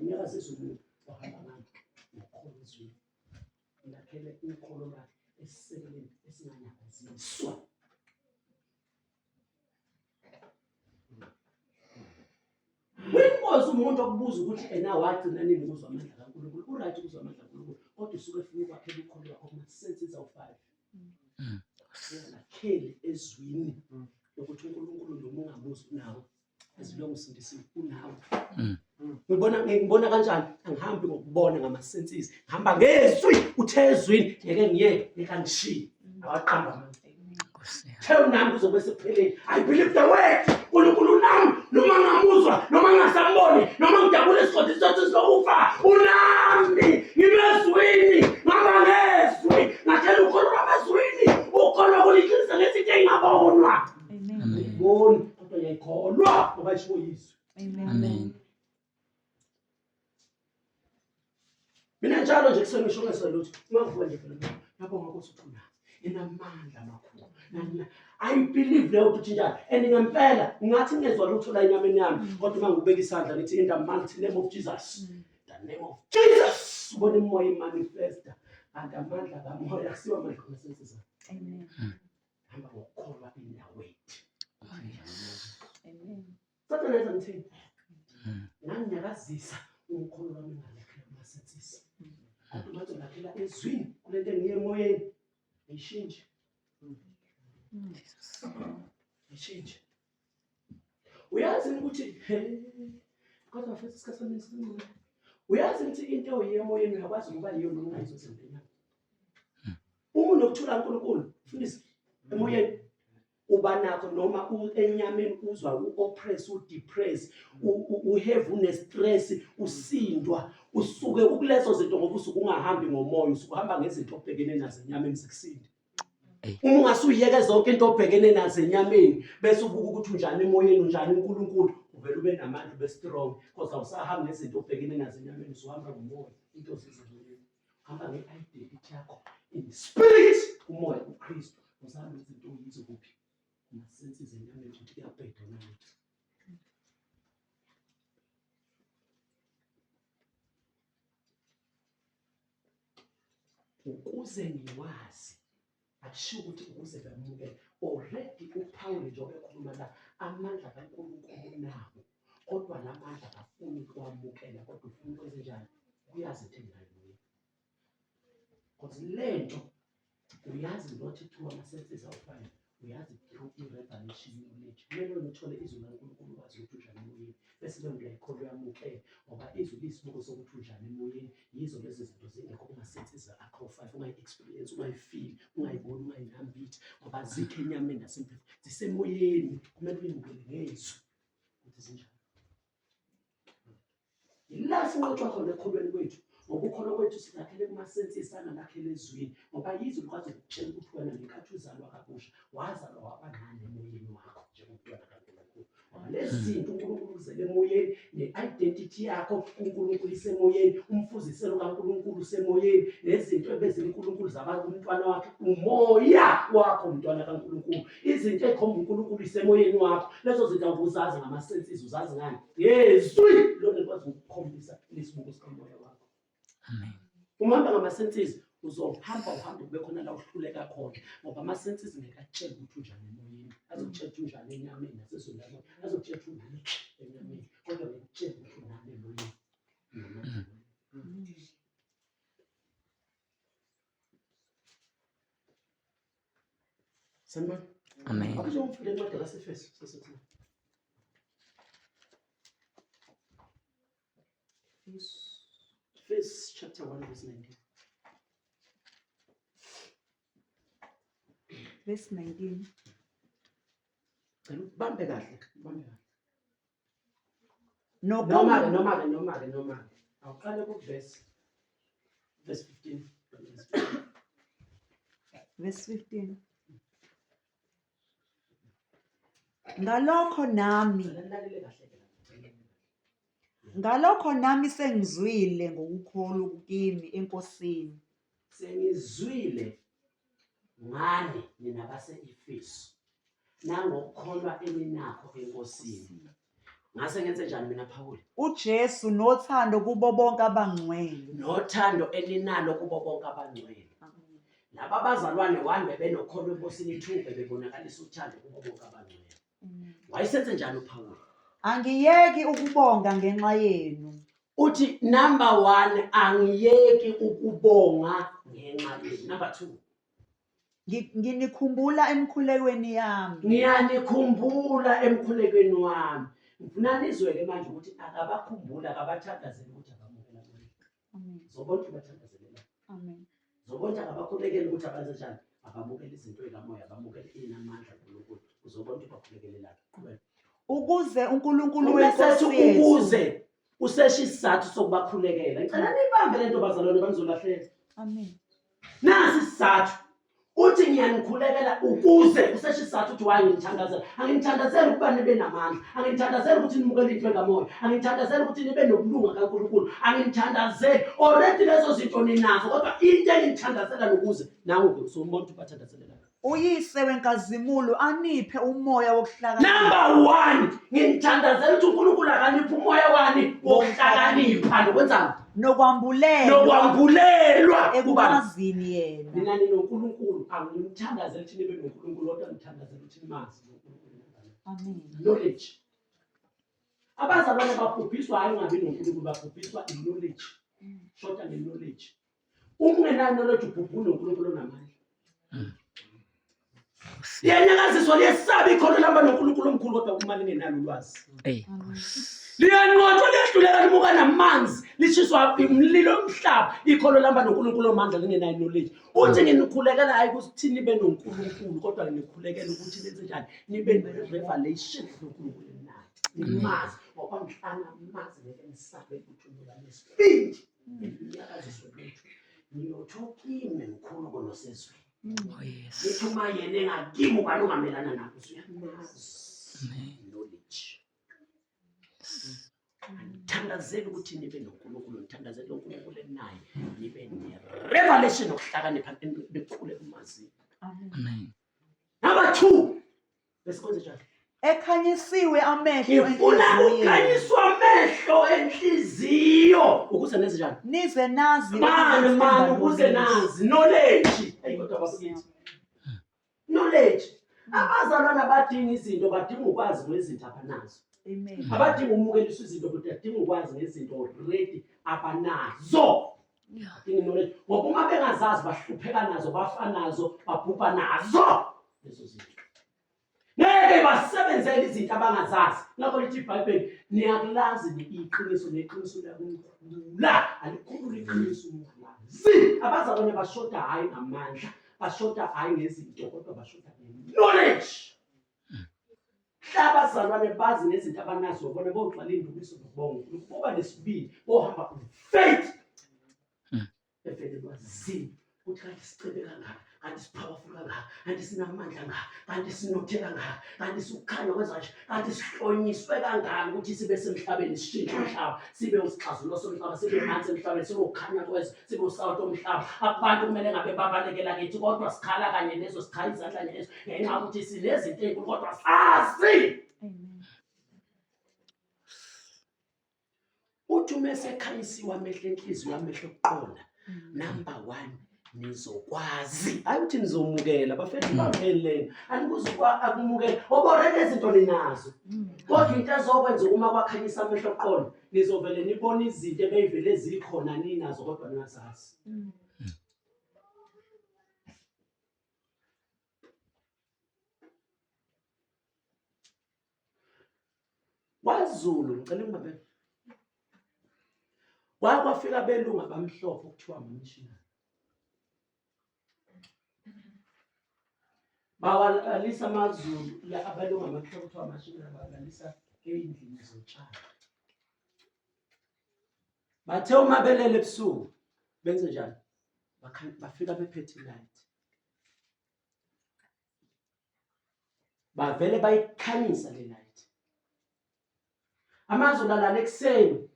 ngeke sesizwe wahamba ngalo ngokholo ezweni lakhele ukholo lwakhe esisekelweni esinganyakaziswa. Wenkosi umuntu okubuza ukuthi ena wagcina nini ukuzwa amandla kaNkulunkulu uright ukuzwa amandla kaNkulunkulu kodwa usuke efuna ukwakhela ukholo lwakho kuma-senses awu-5 lakhele ezwini ukuthi uNkulunkulu noma ungamuzi unawo ezwini lomsindisi unawo. Ngibona kanjani angihambi ngokubona ngama-senses ngihamba ngezwi uthe ezwini ngeke ngeke ngishiye awaqamba manje. Tell nami kuzobe sekupheleni. I believe the word. uNkulunkulu nami noma ngamuzwa noma ngasamboni noma ngidabule isiqothi sokuthi sizokufa unami ngimezwini ngaba ngezwi ngathela ukholo lwamazwini ukholo kuliqinisa ngezinto engabonwa. Ngiboni kodwa ngiyakholwa ngoba isho yizwi. Amen. Mina njalo nje kusengisho ngesalutho makuvuka nje phela yabonga ukuthi uthula inamandla amakhulu. I believe leyo ukuthi njalo and ngempela ngathi ngezwa lutho la enyameni yami kodwa uma ngibeka isandla ngithi in the mighty name of Jesus, the name of Jesus ubona imoya manifesta and amandla kamoya kusiwa amandla kaSenses. Amen. Hamba ngokukholwa in the word. Amen. Sathana yenza ngithini? Nganginyakazisa umkholo wami ngalakhela ama-senses. Kodwa manje lakhela ezwini kulento engiye emoyeni ayishintshe. Ayishintshe. Uyazi ukuthi kodwa futhi isikhathi sami uyazi ukuthi into oyiye emoyeni uyakwazi ukuba yiyo noma ungayizosembeni. Uma unokuthula kaNkulunkulu mfundisi emoyeni uba nakho noma enyameni uzwa u-oppress u-depress uhave une-stress usindwa usuke ukulezo zinto ngoba usuke ungahambi ngomoya usuke uhamba ngezinto obhekene nazo enyameni zikusinde. Uma ungasuyiyeke zonke into obhekene nazo enyameni bese ubuka ukuthi unjani emoyeni unjani uNkulunkulu uvela ube namandla ube strong because awusahambi ngezinto obhekene nazo enyameni usuhamba ngomoya into zizezweni hamba nge-identity yakho in spirit umoya uKristu usahamba izinto oyizo kuphi ama-senses enyameni ukuthi kuyabheda nalutho. Ukuze ngiwazi akusho ukuthi ukuze bamukele already uPaul njengoba ekhuluma la amandla kaNkulunkulu nawo kodwa lamandla akafuni ukwamukela kodwa ufuna ukwenza njani uyazi into engayo because lento uyazi not through ama-senses awu-5 uyazi through i-revelation knowledge kumele uthole izwi laNkulunkulu ukwazi ukuthi unjani emoyeni bese leyo nto uyayikholwa uyamukela ngoba izwi liyisibuko sokuthi unjani emoyeni yizo lezi zinto zingekho kuma-senses akho-5 ungayi-experience ungayifeel ungayiboni ungayinambithi ngoba zikho enyameni nasempilweni zisemoyeni kumele uyimukele ngezwi ukuthi zinjani. Yila sinqoxa khona ekholweni kwethu ngoba ukholo kwethu silakhele kuma-senses angalakhele ezwini ngoba yizwi likwazi ukutshela ukuthi wena ngenkathi uzalwa kabusha wazalwa waba nani emoyeni wakho njengomntwana kaNkulunkulu ngoba lezi zinto uNkulunkulu uzele emoyeni ne-identity yakho uNkulunkulu isemoyeni umfuziselo kaNkulunkulu usemoyeni nezinto ebezile uNkulunkulu zaba kumntwana wakhe umoya wakho umntwana kaNkulunkulu izinto ezikhomba uNkulunkulu isemoyeni wakho lezo zinto awuzazi ngama-senses uzazi ngani yezwi lona likwazi ukukhombisa lesibuko sikamoya wakho. Amen. Uma uhamba ngama-senses uzohamba uhambe kube khona la uhluleka khona ngoba ama-senses ngeke atshele ukuthi unjani emoyeni azokutshela ukuthi unjani enyameni nasezweni lamoya azokutshela ukuthi unjani enyameni kodwa ngekutshela ukuthi unjani emoyeni. Sanibona? Amen. Akuzongifunda incwadi kaSefeso sesithi. First chapter 1 verse 19. verse 19. Bambe kahle, bambe kahle. Noma-ke. Awuqale ku-verse 15. Verse 15. Ngalokho nami Lalele kahle ke. Ngalokho nami sengizwile ngokukholwa kimi enkosini. Sengizwile ngani nina base-Efesu nangokukholwa eninakho enkosini. Ngase ngenze njani mina Phawuli? uJesu nothando kubo bonke abangcwele. Nothando eninalo kubo bonke abangcwele. Laba bazalwane wande benokholo enkosini 2 bebonakalisa uthando kubo bonke abangcwele. Wayesenze njani uPhawuli? Angiyeki ukubonga ngenxa yenu. Uthi number 1 angiyeki ukubonga ngenxa yenu. Number 2 Nginikhumbula emkhulekweni yami. ngiyanikhumbula emkhulekweni wami. Ngifuna nizwe-ke manje ukuthi akabakhumbula akabathandazeli ukuthi abamukela bona. Amen. Zobonke bathandazelela. Amen. Zobonke abakhulekeli ukuthi abenze njani? Abamukela izinto ezikamoya, abamukela inamandla kuNkulunkulu. Uzobonke bakhulekela. Qhubeka. Ukuze uNkulunkulu Umesethi wenkosi yethu. ukuze useshe isizathu sokubakhulekela. Ngicela nibambe le nto bazalwane bangizolahleka. Amen. Nasi isizathu. Uthi ngiyanikhulekela ukuze useshe isizathu uthi waye ngithandazela. Angithandazeli ukuba nibe namandla. Angithandazeli ukuthi nimukele into kamoya. Angithandazeli ukuthi nibe nokulunga kaNkulunkulu. Angithandazeli already lezo zinto ninazo kodwa into engithandazela ukuze nangu umuntu bathandazelela. Uyise wenkazimulo aniphe umoya wokuhlakanipha. Number 1 ngithandazela ukuthi uNkulunkulu akaniphe umoya wani wokuhlakanipha nokwenzani nokwambulelwa ekubani ekumazini yena. mina noNkulunkulu angimthandazeli ukuthi nibe noNkulunkulu kodwa ngithandazela ukuthi nimazi uNkulunkulu. Amen. Knowledge. Abazalwane babhubhiswa hayi ungabi noNkulunkulu babhubhiswa knowledge. Shota knowledge. Ungenayo knowledge ubhubhula uNkulunkulu onamandla. Liyanyakaziswa liyesabi ikhono lihamba noNkulunkulu omkhulu kodwa uma lingenalo ulwazi. Liyanqothwa liyahluleka limuka namanzi lishiswa umlilo omhlaba ikhono lihamba noNkulunkulu omandla lingenayo knowledge. Uthi nginikhulekela hayi ukuthi nibe noNkulunkulu kodwa nginikhulekela ukuthi nenze njani nibe ne-revelation noNkulunkulu nayo. Nimazi ngoba mhlana mazi ngeke nisabe ukuthula nesibindi. Liyanyakaziswa lethu. Niyothokhime mkhulu konosezwe. Oh yes. Ithuma yena engakimi ubani ongamelana nabo uyamazi. Knowledge. Ngithandazela ukuthi nibe noNkulunkulu, ngithandazela uNkulunkulu enayo, nibe ne-revelation okuhlakanipha bekhule kumazini. Amen. Number 2. Besikwenze njani? Ekhanyisiwe amehlo Ngifuna enhliziyweni. ukhanyiswa amehlo enhliziyo ukuze nenze njani? Nize nazi Man ukuze nazi knowledge. Kodwa basithi knowledge. Abazalwana badinga izinto badinga ukwazi ngezinto abanazo. Amen. Abadinga umukeliswa izinto kodwa badinga ukwazi ngezinto already abanazo. Badinga knowledge. Ngoba uma bengazazi bahlupheka nazo, bafa nazo, babhubha nazo lezo zinto. Ngeke basebenzele izinto abangazazi. Ngakho lithi iBhayibheli niyakulazi iqiniso neqiniso liyakukhulula. Alikhulula iqiniso umlazi. Abazalwane bashoda hayi ngamandla, bashoda hayi ngezinto kodwa bashoda knowledge. Abazalwane bazi nezinto abanazo bona bogcwala indumiso nokubonga. Kuba nesibili bohamba faith. Evelelwa zini ukuthi kanti sicebe kangaka, kanti sipowerful kangaka, kanti sinamandla kangaka, kanti sinotheka kangaka, kanti sukhanya kwenza nje, kanti sihlonyiswe kangaka ukuthi sibe semhlabeni sishintshe umhlaba, sibe usixazululo somhlaba, sibe manzi emhlabeni, sibe ukhanya kwezwe, sibe usawuto umhlaba. Abantu kumele ngabe babalekela kithi kodwa sikhala kanye lezo sikhala izandla lezo ngenxa ukuthi sinezinto ezinkulu kodwa sazi. Amen. Uthi uma esekhanyisiwe amehlo enhliziyo amehlo okuqonda. Number 1 nizokwazi. Hayi ukuthi nizomukela bafethu baphelele. Anikuzukwa akumukela. Oborele izinto ninazo. Kodwa into ezokwenza uma kwakhanyisa amehlo okuqonda nizovele nibone izinto ebeyivele zikhona ninazo kodwa ningazazi. amaZulu ngicela ngibambe kwafika abelungu abamhlophe okuthiwa amamissionary bawalalisa amaZulu la abelungu abamhlophe okuthiwa amamissionary bawalalisa endlini zotshani bathe uma belele ebusuku benze njani bafika bephethe light bavele bayikhanyisa le light amaZulu alala ekuseni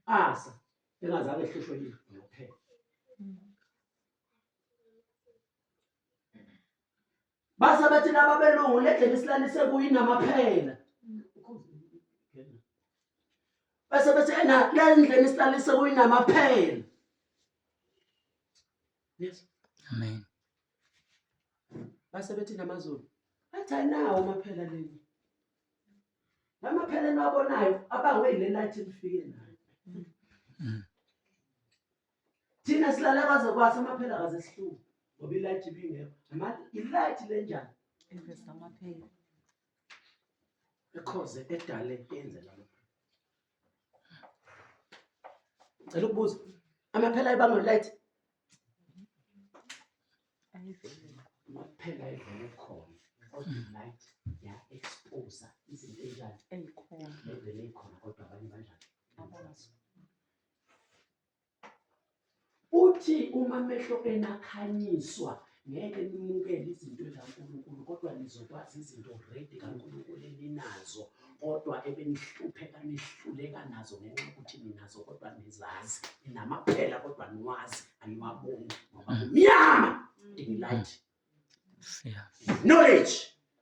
asa engazake ehloshwe yini nophela base bathi laba belungu ledle isilalise kuyinamaphela base bathi ena le ndlela isilalise kuyinamaphela yes Amen. base bethi namaZulu athi ayinawo amaphela leli lamaphela nabonayo abangwe ile light elifike nayo thina silala kaze kwasa amaphela kaze sihluke ngoba ilight ibingekho ilight lenjani Invest amaphela. because edale yenze lamaphela cela ukubuza amaphela ayibanga light amaphela ayivele khona kodwa light ya expose izinto enjani Eyikhona. evele khona kodwa abanye kanjani uthi uma amehlo enakhanyiswa ngeke nimukele izinto zikaNkulunkulu kodwa nizokwazi izinto ready kaNkulunkulu eninazo kodwa ebenihlupheka nihluleka nazo ngenxa yokuthi ninazo kodwa nizazi ninamaphela kodwa niwazi aniwaboni ngoba kumnyama dinglight knowledge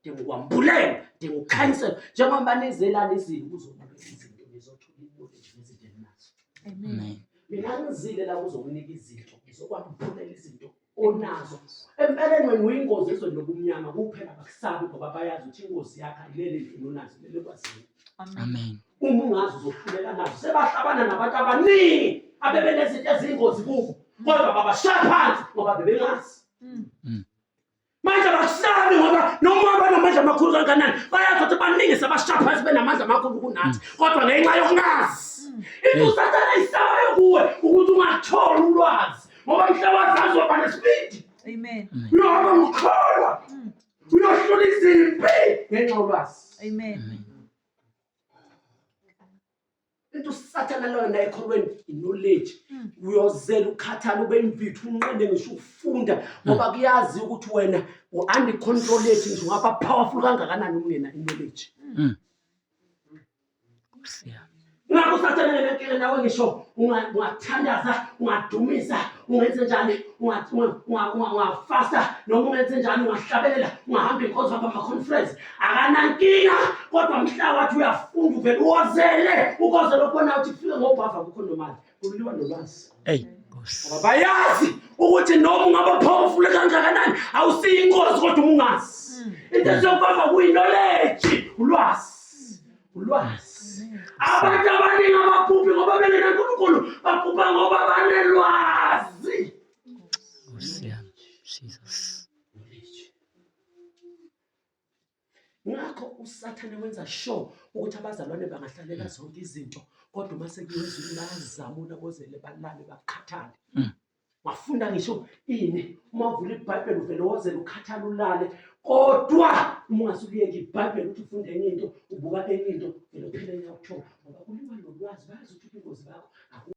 dingukwambulela dingukhanyisela njengoba nizelana izini kuzobona izinto nizothola knowledge nezinto eninazo Amen. mina ngizile la kuzokunika izinto ngizokwambulela izinto onazo empeleni wena uyingozi ezweni lokumnyama kuphela bakusabi ngoba bayazi ukuthi ingozi yakhe ilele endlini onazo lele kwazini Amen. uma ungazi uzohluleka nazo sebahlabana nabantu abaningi abebenezinto eziyingozi kubo kodwa babashaya phansi ngoba bebengazi manje abakusabi ngoba noma banamandla amakhulu kangakanani bayazi ukuthi baningi sebashaya phansi benamandla amakhulu kunathi kodwa ngenxa yokungazi into usathana isabayo kuwe ukuthi ungatholi ulwazi ngoba mhlawazazi waba nesibindi Amen. uyohamba ngokholwa uyohlula izimpi ngenxa yolwazi Amen. into usathana leyo nayikholweni knowledge uyozela ukhathala ube imvithu unqende ngisho ukufunda ngoba kuyazi ukuthi wena u-uncontrolled nje ungaba powerful kangakanani ungena knowledge ngakho usathana ngenkinga nawe ngisho ungathandaza ungadumisa ungenze njani ungafasta noma ungenze njani ungahlabelela ungahamba inkonzo ama-conference akanankinga kodwa mhla wathi uyafunda uvele uwozele ukozele ukubona ukuthi kufike ngobhava kukho nomali kuliwa nolwazi Hey. ngoba bayazi ukuthi noma ungaba powerful kangakanani awusiyingozi kodwa ungazi into esiyokubamba kuyi-knowledge ulwazi abantu abaningi ababhubhi ngoba bengenaNkulunkulu babhubha ngoba banelwazi Jesus. ngakho usathane wenza sure ukuthi abazalwane bangahlalela zonke izinto kodwa uma sekuyezulu bayazamula bozele balale bakhathale wafunda ngisho ini uma uvula iBhayibheli uvele wozele ukhathale ulale kodwa uma ungasukuyeka iBhayibheli ukuthi ufunde enye into ubuka enye into vele uphele yakuthola ngoba kuliwa nolwazi bayazi ukuthi ingozi bakho